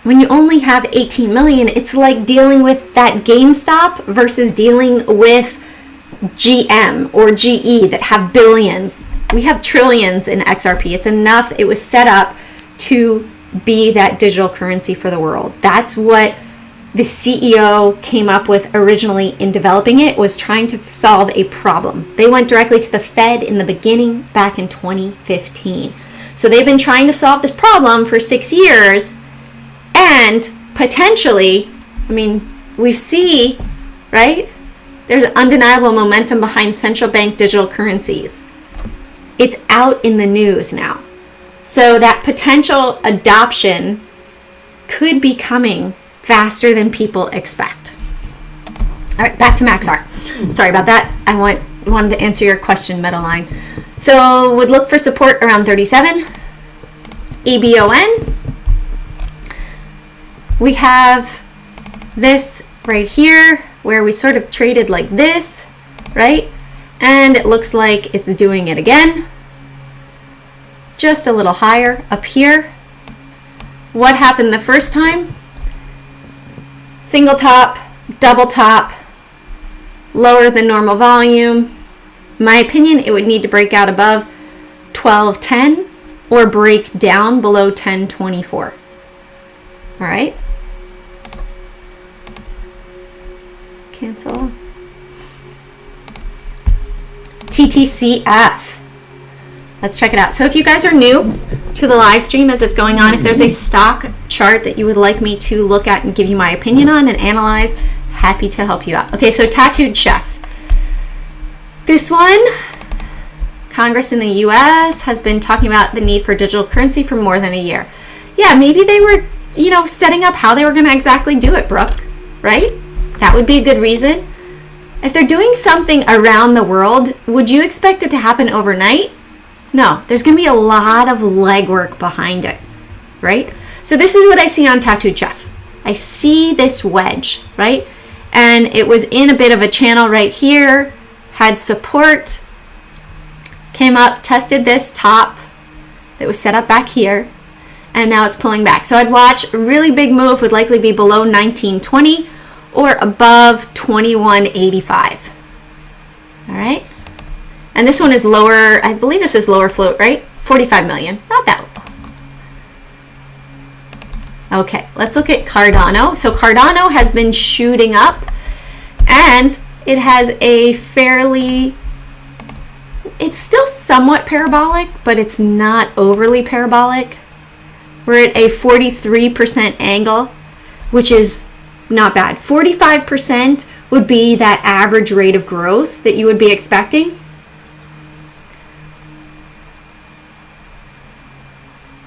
when you only have 18 million, it's like dealing with that GameStop versus dealing with GM or GE that have billions. We have trillions in XRP. It's enough. It was set up to be that digital currency for the world. That's what the CEO came up with originally in developing it, was trying to solve a problem. They went directly to the Fed in the beginning back in 2015. So they've been trying to solve this problem for 6 years. And potentially, we see, right? There's undeniable momentum behind central bank digital currencies. It's out in the news now. So that potential adoption could be coming faster than people expect. All right, back to Maxar. Sorry about that. I wanted to answer your question, Metaline. So would look for support around 37. EBON. We have this right here where we sort of traded like this, right? And it looks like it's doing it again. Just a little higher up here. What happened the first time? Single top, double top, lower than normal volume. In my opinion, it would need to break out above 12.10 or break down below 10.24. All right. Cancel. TTCF. Let's check it out. So if you guys are new to the live stream as it's going on, if there's a stock chart that you would like me to look at and give you my opinion on and analyze, happy to help you out. Okay, so Tattooed Chef. This one, Congress in the US has been talking about the need for digital currency for more than a year. Yeah, maybe they were, setting up how they were going to exactly do it, Brooke, right? That would be a good reason. If they're doing something around the world, would you expect it to happen overnight? No, there's going to be a lot of legwork behind it, right? So this is what I see on Tattooed Chef. I see this wedge, right? And it was in a bit of a channel right here, had support, came up, tested this top that was set up back here, and now it's pulling back. So I'd watch a really big move, would likely be below 1920 or above 2185. All right. And this one is lower, I believe this is lower float, right? 45 million, not that low. Okay, let's look at Cardano. So Cardano has been shooting up and it has a fairly, it's still somewhat parabolic, but it's not overly parabolic. We're at a 43% angle, which is not bad. 45% would be that average rate of growth that you would be expecting.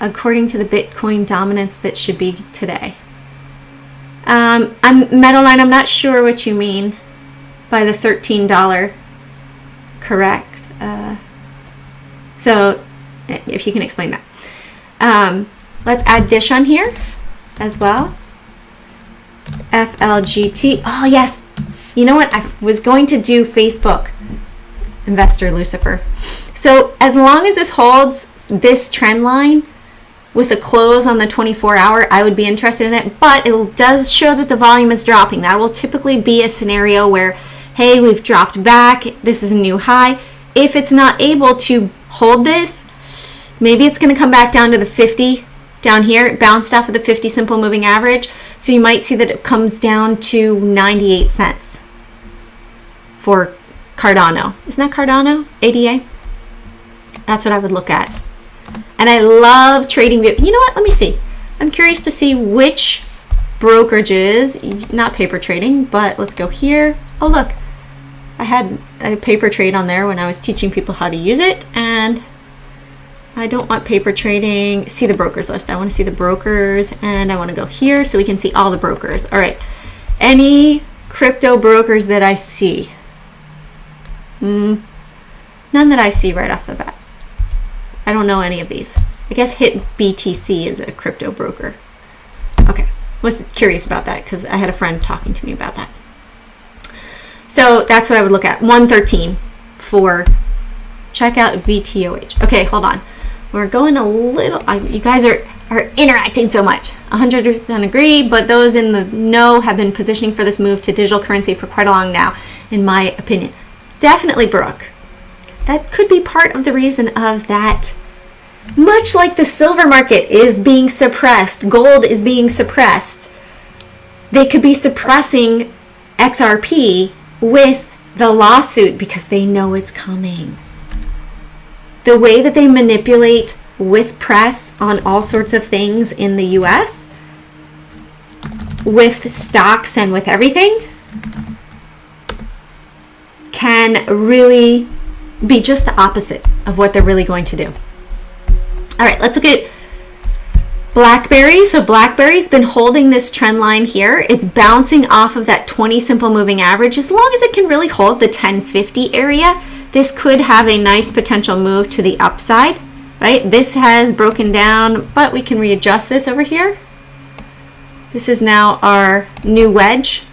According to the Bitcoin dominance that should be today. Meadowline, I'm not sure what you mean by the $13. Correct. So if you can explain that. Let's add Dish on here as well. FLGT. Oh, yes. You know what? I was going to do Facebook. Investor Lucifer. So as long as this holds this trend line with a close on the 24-hour, I would be interested in it. But it does show that the volume is dropping. That will typically be a scenario where, hey, we've dropped back. This is a new high. If it's not able to hold this, maybe it's going to come back down to the 50 down here. It bounced off of the 50 simple moving average. So you might see that it comes down to 98 cents for Cardano. Isn't that Cardano? ADA? That's what I would look at. And I love TradingView. You know what? Let me see. I'm curious to see which brokerages, not paper trading, but let's go here. Oh, look. I had a paper trade on there when I was teaching people how to use it, and I don't want paper trading. See the brokers list. I want to see the brokers, and I want to go here so we can see all the brokers. All right. Any crypto brokers that I see? None that I see right off the bat. I don't know any of these. I guess Hit BTC is a crypto broker. Okay. Was curious about that because I had a friend talking to me about that. So that's what I would look at. 113 for check out VTOH. Okay, hold on. We're going a little, you guys are interacting so much. 100% agree, but those in the know have been positioning for this move to digital currency for quite a long now, in my opinion. Definitely, Brooke. That could be part of the reason of that. Much like the silver market is being suppressed, gold is being suppressed, they could be suppressing XRP with the lawsuit because they know it's coming. The way that they manipulate with press on all sorts of things in the US, with stocks and with everything, can really be just the opposite of what they're really going to do. All right, let's look at BlackBerry. So BlackBerry's been holding this trend line here. It's bouncing off of that 20 simple moving average. As long as it can really hold the 1050 area, this could have a nice potential move to the upside, right? This has broken down, but we can readjust this over here. This is now our new wedge.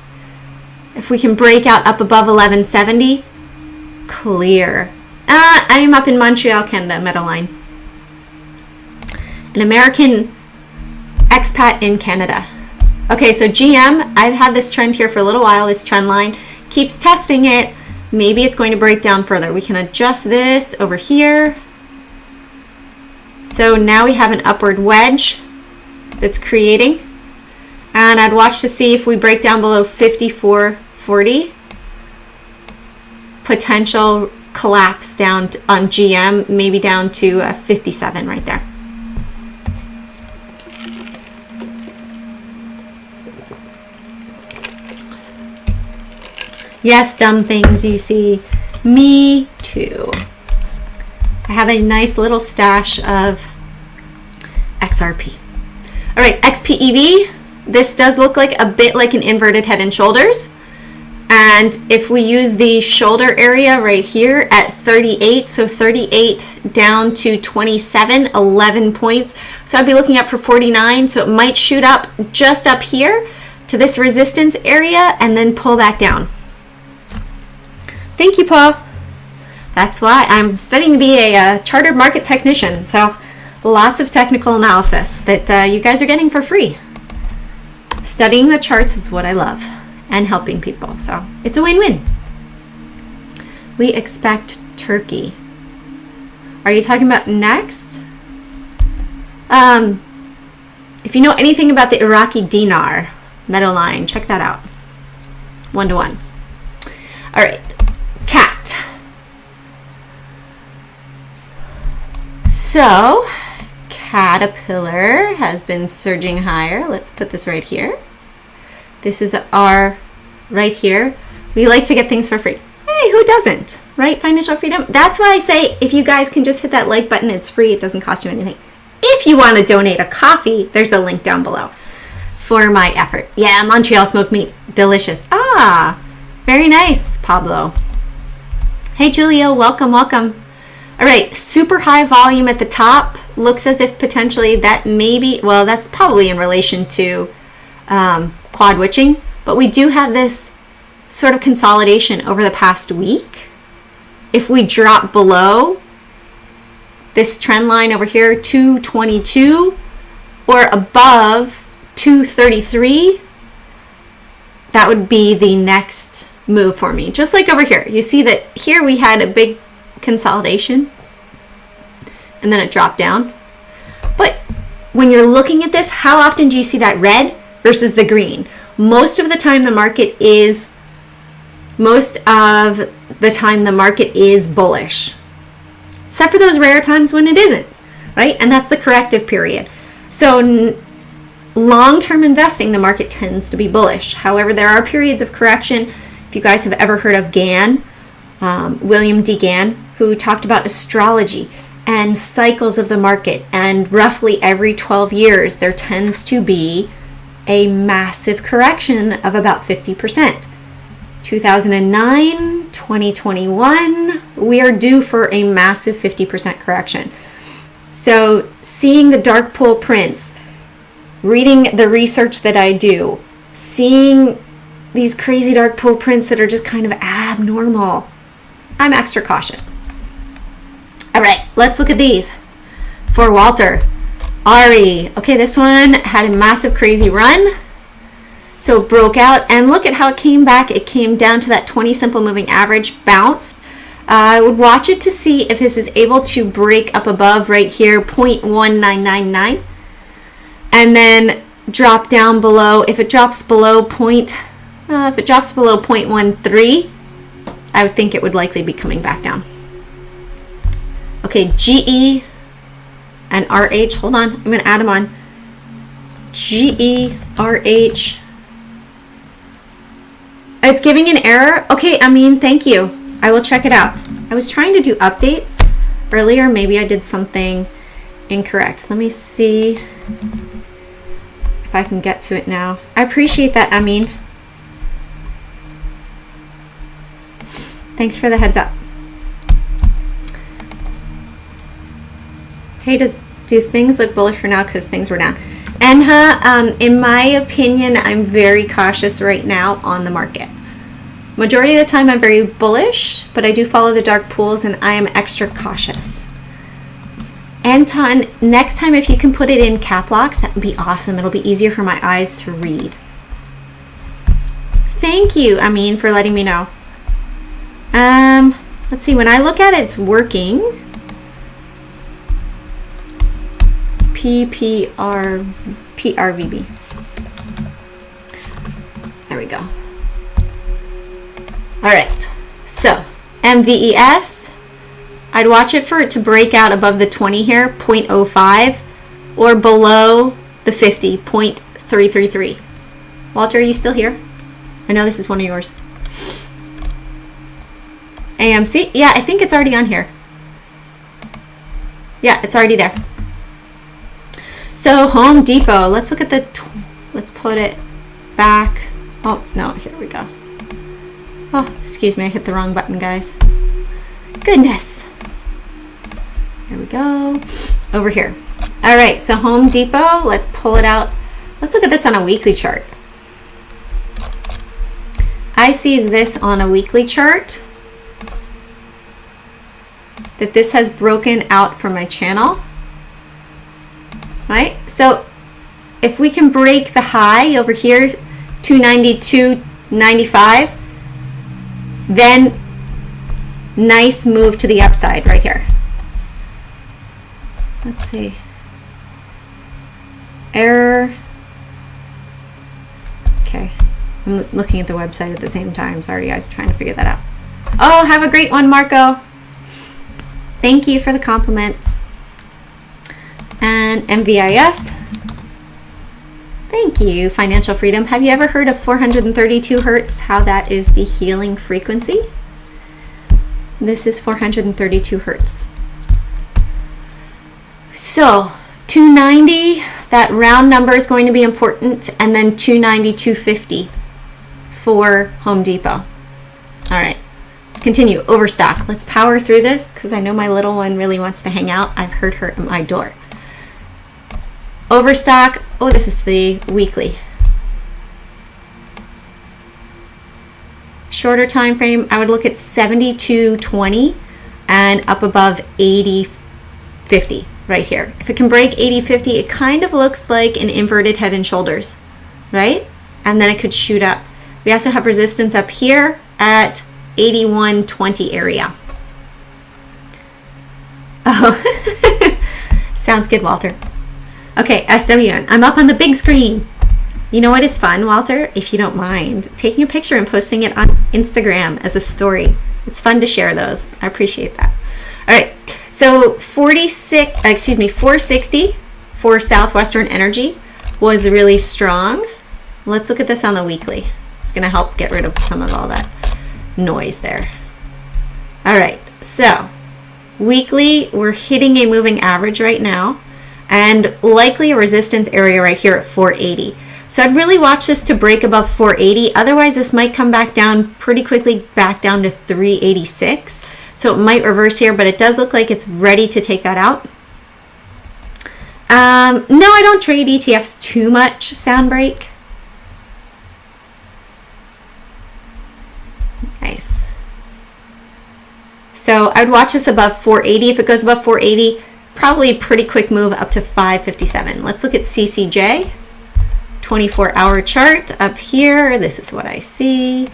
If we can break out up above 1170, clear. I am up in Montreal, Canada, Meadowline. An American expat in Canada. Okay, so GM, I've had this trend here for a little while. This trend line keeps testing it. Maybe it's going to break down further. We can adjust this over here. So now we have an upward wedge that's creating. And I'd watch to see if we break down below 54.40. Potential collapse down on GM, maybe down to 57 right there. Yes, dumb things you see. Me too. I have a nice little stash of XRP. All right, XPEV. This does look like a bit like an inverted head and shoulders. And if we use the shoulder area right here at 38, so 38 down to 27, 11 points. So I'd be looking up for 49. So it might shoot up just up here to this resistance area and then pull back down. Thank you, Paul. That's why I'm studying to be a chartered market technician. So lots of technical analysis that you guys are getting for free. Studying the charts is what I love, and helping people. So it's a win-win. We expect Turkey. Are you talking about next? If you know anything about the Iraqi dinar, Meadowline, check that out. 1-to-1. All right. Cat. So Caterpillar has been surging higher. Let's put this right here. This is our right here. We like to get things for free. Hey, who doesn't, right? Financial freedom. That's why I say if you guys can just hit that like button, it's free. It doesn't cost you anything. If you want to donate a coffee, there's a link down below for my effort. Yeah, Montreal smoked meat. Delicious. Ah, very nice, Pablo. Hey, Julio, welcome, welcome. All right, super high volume at the top. Looks as if potentially that maybe, well, that's probably in relation to quad witching, but we do have this sort of consolidation over the past week. If we drop below this trend line over here, 222, or above 233, that would be the next move for me. Just like over here, you see that here we had a big consolidation and then it dropped down. But when you're looking at this, how often do you see that red versus the green? Most of the time the market is bullish, except for those rare times when it isn't, right? And that's the corrective period. So long-term investing, the market tends to be bullish. However, there are periods of correction. If you guys have ever heard of Gann, William D. Gann, who talked about astrology and cycles of the market, and roughly every 12 years there tends to be a massive correction of about 50%. 2009, 2021, we are due for a massive 50% correction. So seeing the dark pool prints, reading the research that I do, seeing these crazy dark pool prints that are just kind of abnormal, I'm extra cautious. All right, let's look at these. For Walter, Ari. Okay, this one had a massive crazy run. So it broke out, and look at how it came back. It came down to that 20 simple moving average, bounced. I would watch it to see if this is able to break up above right here, 0.1999, and then drop down below. If it drops below 0.13, I would think it would likely be coming back down. Okay, GE and RH. Hold on, I'm going to add them on. GE, RH. It's giving an error. Okay, thank you. I will check it out. I was trying to do updates earlier. Maybe I did something incorrect. Let me see if I can get to it now. I appreciate that, Amin. Thanks for the heads up. Hey, do things look bullish for now because things were down? Enha, in my opinion, I'm very cautious right now on the market. Majority of the time I'm very bullish, but I do follow the dark pools and I am extra cautious. Anton, next time if you can put it in cap locks, that would be awesome. It'll be easier for my eyes to read. Thank you, Amin, for letting me know. Let's see, when I look at it, it's working. PRVB. There we go. All right, so MVES, I'd watch it for it to break out above the 20 here, 0.05, or below the 50, 0.333. Walter, are you still here? I know this is one of yours. AMC, yeah, I think it's already on here. Yeah, it's already there. So Home Depot, let's look at the, let's put it back. Oh, no, here we go. Oh, excuse me, I hit the wrong button, guys. Goodness. There we go. Over here. All right, so Home Depot, let's pull it out. Let's look at this on a weekly chart. I see this on a weekly chart, that this has broken out from my channel, right? So if we can break the high over here, 292.95, then nice move to the upside right here. Let's see. Error. Okay. I'm looking at the website at the same time. Sorry, guys, trying to figure that out. Oh, have a great one, Marco. Thank you for the compliments. And MVIS. Thank you, Financial Freedom. Have you ever heard of 432 hertz? How that is the healing frequency? This is 432 hertz. So 290, that round number is going to be important, and then 290, 250 for Home Depot. All right, let's continue. Overstock. Let's power through this because I know my little one really wants to hang out. I've heard her at my door. Overstock. Oh, this is the weekly. Shorter time frame, I would look at 72.20 and up above 80.50 right here. If it can break 80.50, it kind of looks like an inverted head and shoulders, right? And then it could shoot up. We also have resistance up here at 81.20 area. Oh, sounds good, Walter. Okay, SWN. I'm up on the big screen. You know what is fun, Walter? If you don't mind, taking a picture and posting it on Instagram as a story. It's fun to share those. I appreciate that. All right, so 460 for Southwestern Energy was really strong. Let's look at this on the weekly. It's going to help get rid of some of all that noise there. All right, so weekly, we're hitting a moving average right now, and likely a resistance area right here at 480. So I'd really watch this to break above 480. Otherwise, this might come back down pretty quickly, back down to 386. So it might reverse here, but it does look like it's ready to take that out. No, I don't trade ETFs too much, Soundbreak. Nice. So I'd watch this above 480. If it goes above 480, probably a pretty quick move up to 557. Let's look at CCJ. 24-hour chart up here. This is what I see.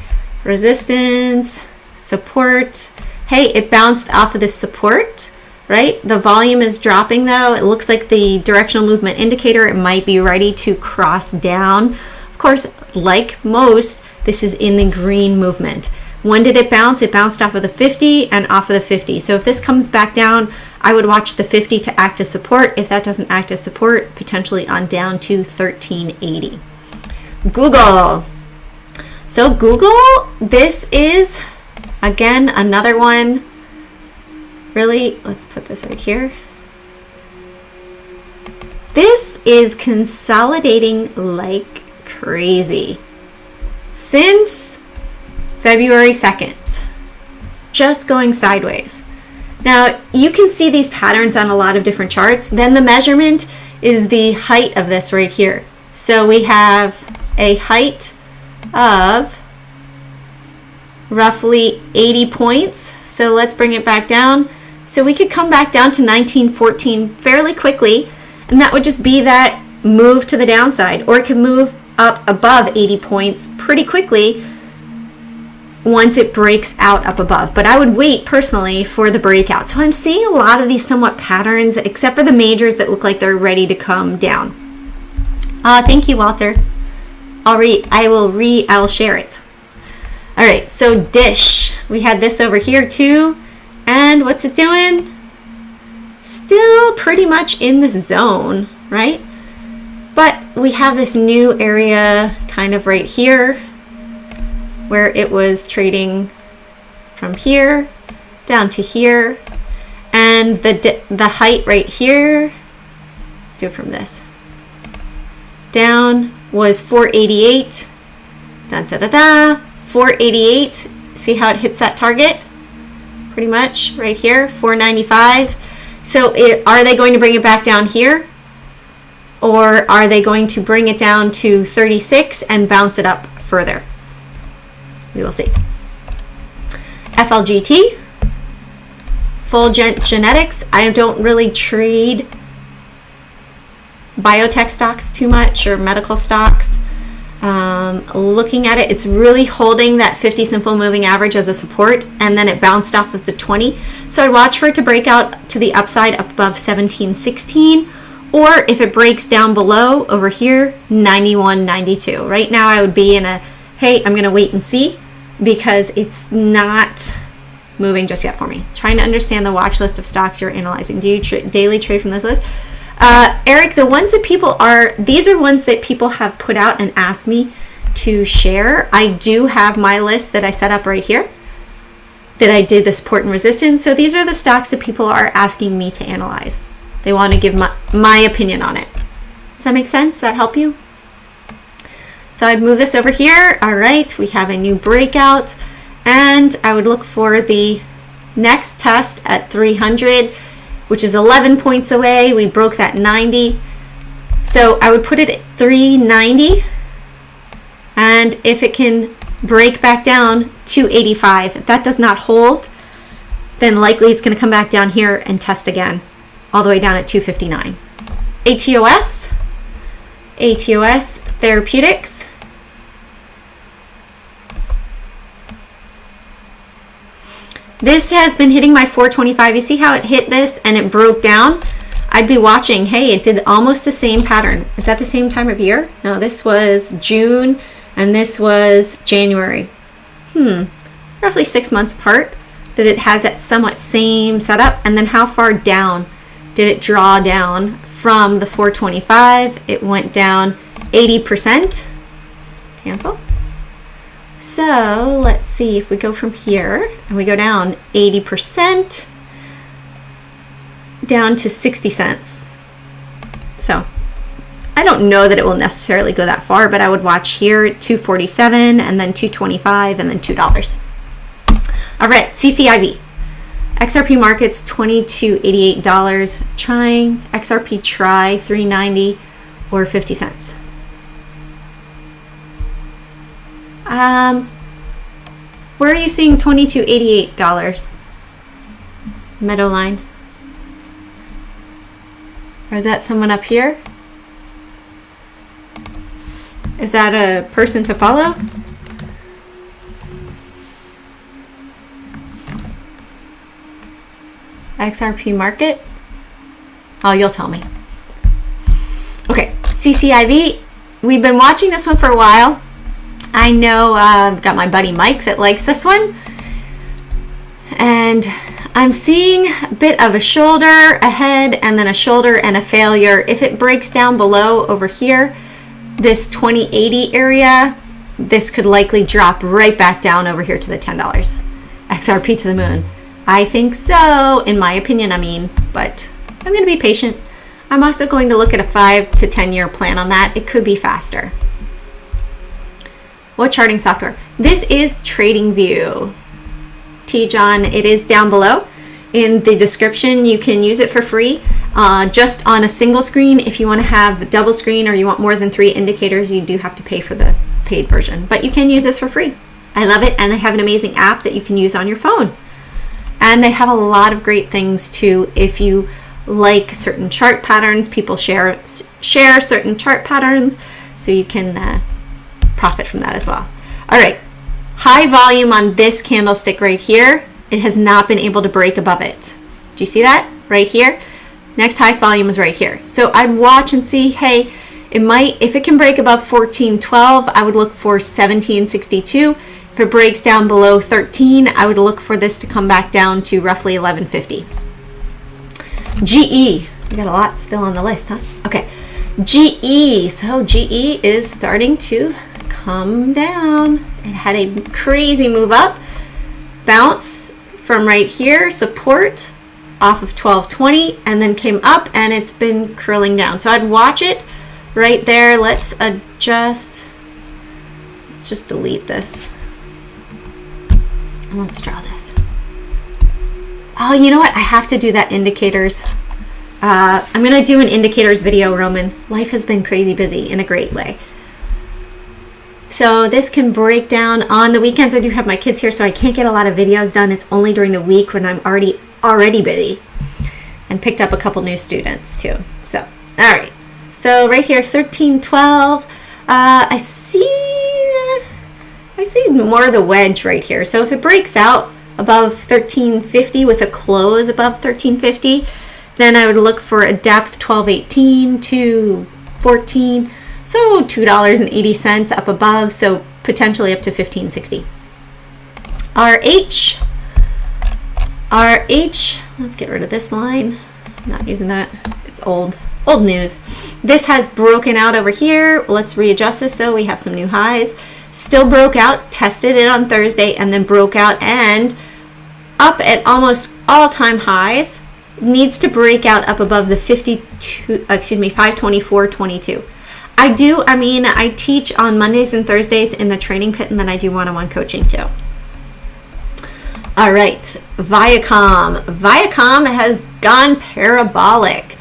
Resistance, support. Hey, it bounced off of this support, right? The volume is dropping though. It looks like the directional movement indicator, it might be ready to cross down. Of course, like most, this is in the green movement. When did it bounce? It bounced off of the 50 and off of the 50. So if this comes back down, I would watch the 50 to act as support. If that doesn't act as support, potentially on down to 1380. Google. So Google, this is, again, another one. Really, let's put this right here. This is consolidating like crazy. Since February 2nd, just going sideways. Now, you can see these patterns on a lot of different charts. Then the measurement is the height of this right here. So we have a height of 1.5 1.5 roughly 80 points. So let's bring it back down. So we could come back down to 1914 fairly quickly, and that would just be that move to the downside, or it could move up above 80 points pretty quickly once it breaks out up above. But I would wait personally for the breakout. So I'm seeing a lot of these somewhat patterns, except for the majors that look like they're ready to come down. Thank you, Walter. I'll share it. All right, so Dish, we had this over here too, and what's it doing? Still pretty much in the zone, right? But we have this new area kind of right here where it was trading from here down to here, and the height right here, let's do it from this, down was 488, 488. See how it hits that target? Pretty much right here, 495. So are they going to bring it back down here? Or are they going to bring it down to 36 and bounce it up further? We will see. FLGT, Fulgent Genetics. I don't really trade biotech stocks too much, or medical stocks. Looking at it, it's really holding that 50 simple moving average as a support, and then it bounced off of the 20. So I'd watch for it to break out to the upside up above 1716, or if it breaks down below over here, 91.92. Right now I would be in a, hey, I'm going to wait and see, because it's not moving just yet for me. Trying to understand the watch list of stocks you're analyzing. Do you daily trade from this list? Eric, the ones that these are ones that people have put out and asked me to share. I do have my list that I set up right here, that I did the support and resistance. So these are the stocks that people are asking me to analyze. They want to give my opinion on it. Does that make sense? Does that help you? So I'd move this over here. All right, we have a new breakout, and I would look for the next test at 300, which is 11 points away. We broke that 90. So I would put it at 390. And if it can break back down to 85, if that does not hold, then likely it's going to come back down here and test again, all the way down at 259. ATOS Therapeutics. This has been hitting my 425. You see how it hit this and it broke down? I'd be watching. Hey, it did almost the same pattern. Is that the same time of year? No, this was June and this was January. Roughly 6 months apart that it has that somewhat same setup. And then how far down did it draw down from the 425? It went down 80%. Cancel. So let's see if we go from here and we go down 80% down to 60 cents. So I don't know that it will necessarily go that far, but I would watch here at 247 and then 225 and then $2. All right, CCIV. XRP markets $22.88. Trying XRP try 390 or 50 cents. Where are you seeing $22.88? Meadowline. Or is that someone up here? Is that a person to follow? XRP market? Oh, you'll tell me. Okay, CCIV. We've been watching this one for a while. I know I've got my buddy Mike that likes this one. And I'm seeing a bit of a shoulder, a head, and then a shoulder and a failure. If it breaks down below over here, this 2080 area, this could likely drop right back down over here to the $10. XRP to the moon. I think so, in my opinion, but I'm going to be patient. I'm also going to look at a 5 to 10 year plan on that. It could be faster. What charting software? This is TradingView. T-John, it is down below in the description. You can use it for free just on a single screen. If you want to have double screen or you want more than 3 indicators, you do have to pay for the paid version, but you can use this for free. I love it, and they have an amazing app that you can use on your phone. And they have a lot of great things too. If you like certain chart patterns, people share certain chart patterns, so you can profit from that as well. All right, high volume on this candlestick right here. It has not been able to break above it. Do you see that right here? Next highest volume is right here. So I'd watch and see, hey, it might, if it can break above 14.12, I would look for 17.62. If it breaks down below 13, I would look for this to come back down to roughly 11.50. GE, we got a lot still on the list, huh? Okay, GE, so GE is starting to come down. It had a crazy move up, bounce from right here, support off of 12.20, and then came up, and it's been curling down. So I'd watch it right there. Let's adjust. Let's just delete this. And let's draw this. Oh, you know what? I have to do that indicators. I'm going to do an indicators video, Roman. Life has been crazy busy in a great way. So this can break down on the weekends. I do have my kids here, so I can't get a lot of videos done. It's only during the week when I'm already busy, and picked up a couple new students too. So, all right. So right here, 13.12. I see more of the wedge right here. So if it breaks out above 13.50 with a close above 13.50, then I would look for a depth 12.18 to 14. So $2.80 up above, so potentially up to 15.60. RH, let's get rid of this line. I'm not using that. It's old news. This has broken out over here. Let's readjust this though. We have some new highs. Still broke out, tested it on Thursday, and then broke out and up at almost all-time highs. Needs to break out up above the 524.22. I teach on Mondays and Thursdays in the training pit, and then I do one-on-one coaching too. All right, Viacom has gone parabolic.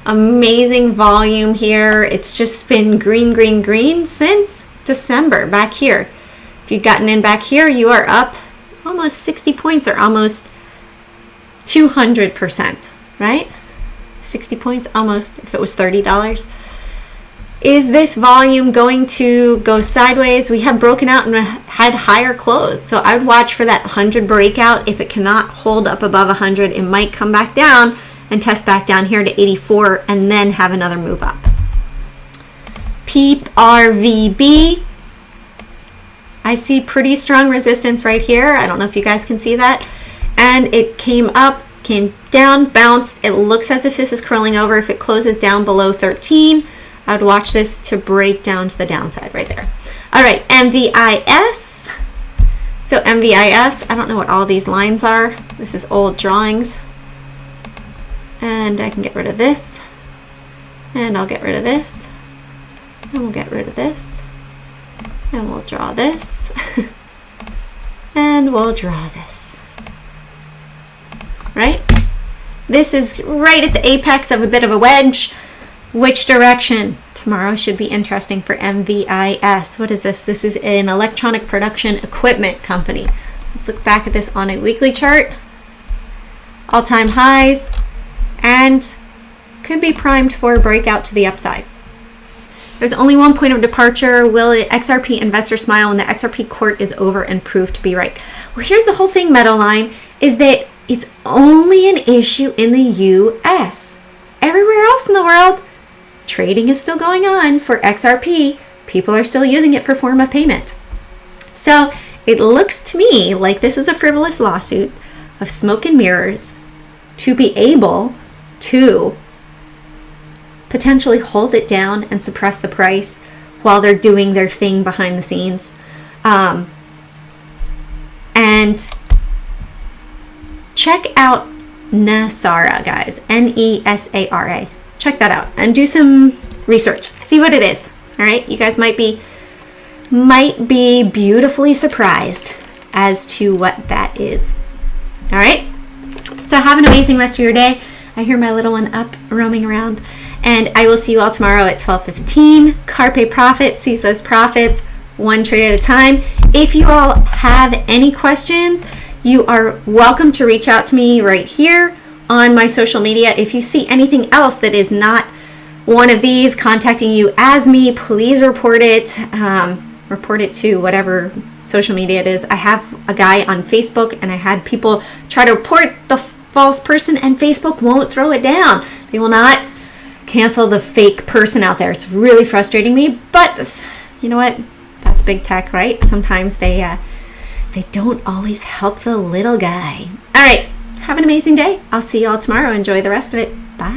Amazing volume here. It's just been green since December back here. If you've gotten in back here, you are up almost 60 points or almost 200%, right? 60 points almost, if it was $30. Is this volume going to go sideways? We have broken out and had higher close. So I would watch for that 100 breakout. If it cannot hold up above 100, it might come back down and test back down here to 84 and then have another move up. PRVB. I see pretty strong resistance right here. I don't know if you guys can see that. And it came up, came down, bounced. It looks as if this is curling over. If it closes down below 13, I would watch this to break down to the downside right there. All right, MVIS. So MVIS, I don't know what all these lines are. This is old drawings. And I can get rid of this. And I'll get rid of this. And we'll get rid of this. And we'll draw this. And we'll draw this. Right? This is right at the apex of a bit of a wedge. Which direction? Tomorrow should be interesting for MVIS. What is this? This is an electronic production equipment company. Let's look back at this on a weekly chart. All-time highs, and could be primed for a breakout to the upside. There's only one point of departure. Will XRP investor smile when the XRP court is over and prove to be right? Well, here's the whole thing, Meadowline, is that it's only an issue in the US. Everywhere else in the world, trading is still going on for XRP. People are still using it for form of payment. So it looks to me like this is a frivolous lawsuit of smoke and mirrors to be able to potentially hold it down and suppress the price while they're doing their thing behind the scenes. And check out Nesara, guys. Nesara. Check that out and do some research. See what it is. All right, you guys might be beautifully surprised as to what that is. All right. So have an amazing rest of your day. I hear my little one up roaming around, and I will see you all tomorrow at 12:15. Carpe profit, seize those profits, one trade at a time. if you all have any questions, you are welcome to reach out to me right here on my social media. If you see anything else that is not one of these contacting you as me, please report it. Report it to whatever social media it is. I have a guy on Facebook, and I had people try to report the false person, and Facebook won't throw it down. They will not cancel the fake person out there. It's really frustrating me, but you know what? That's big tech, right? Sometimes they don't always help the little guy. All right, have an amazing day. I'll see you all tomorrow. Enjoy the rest of it.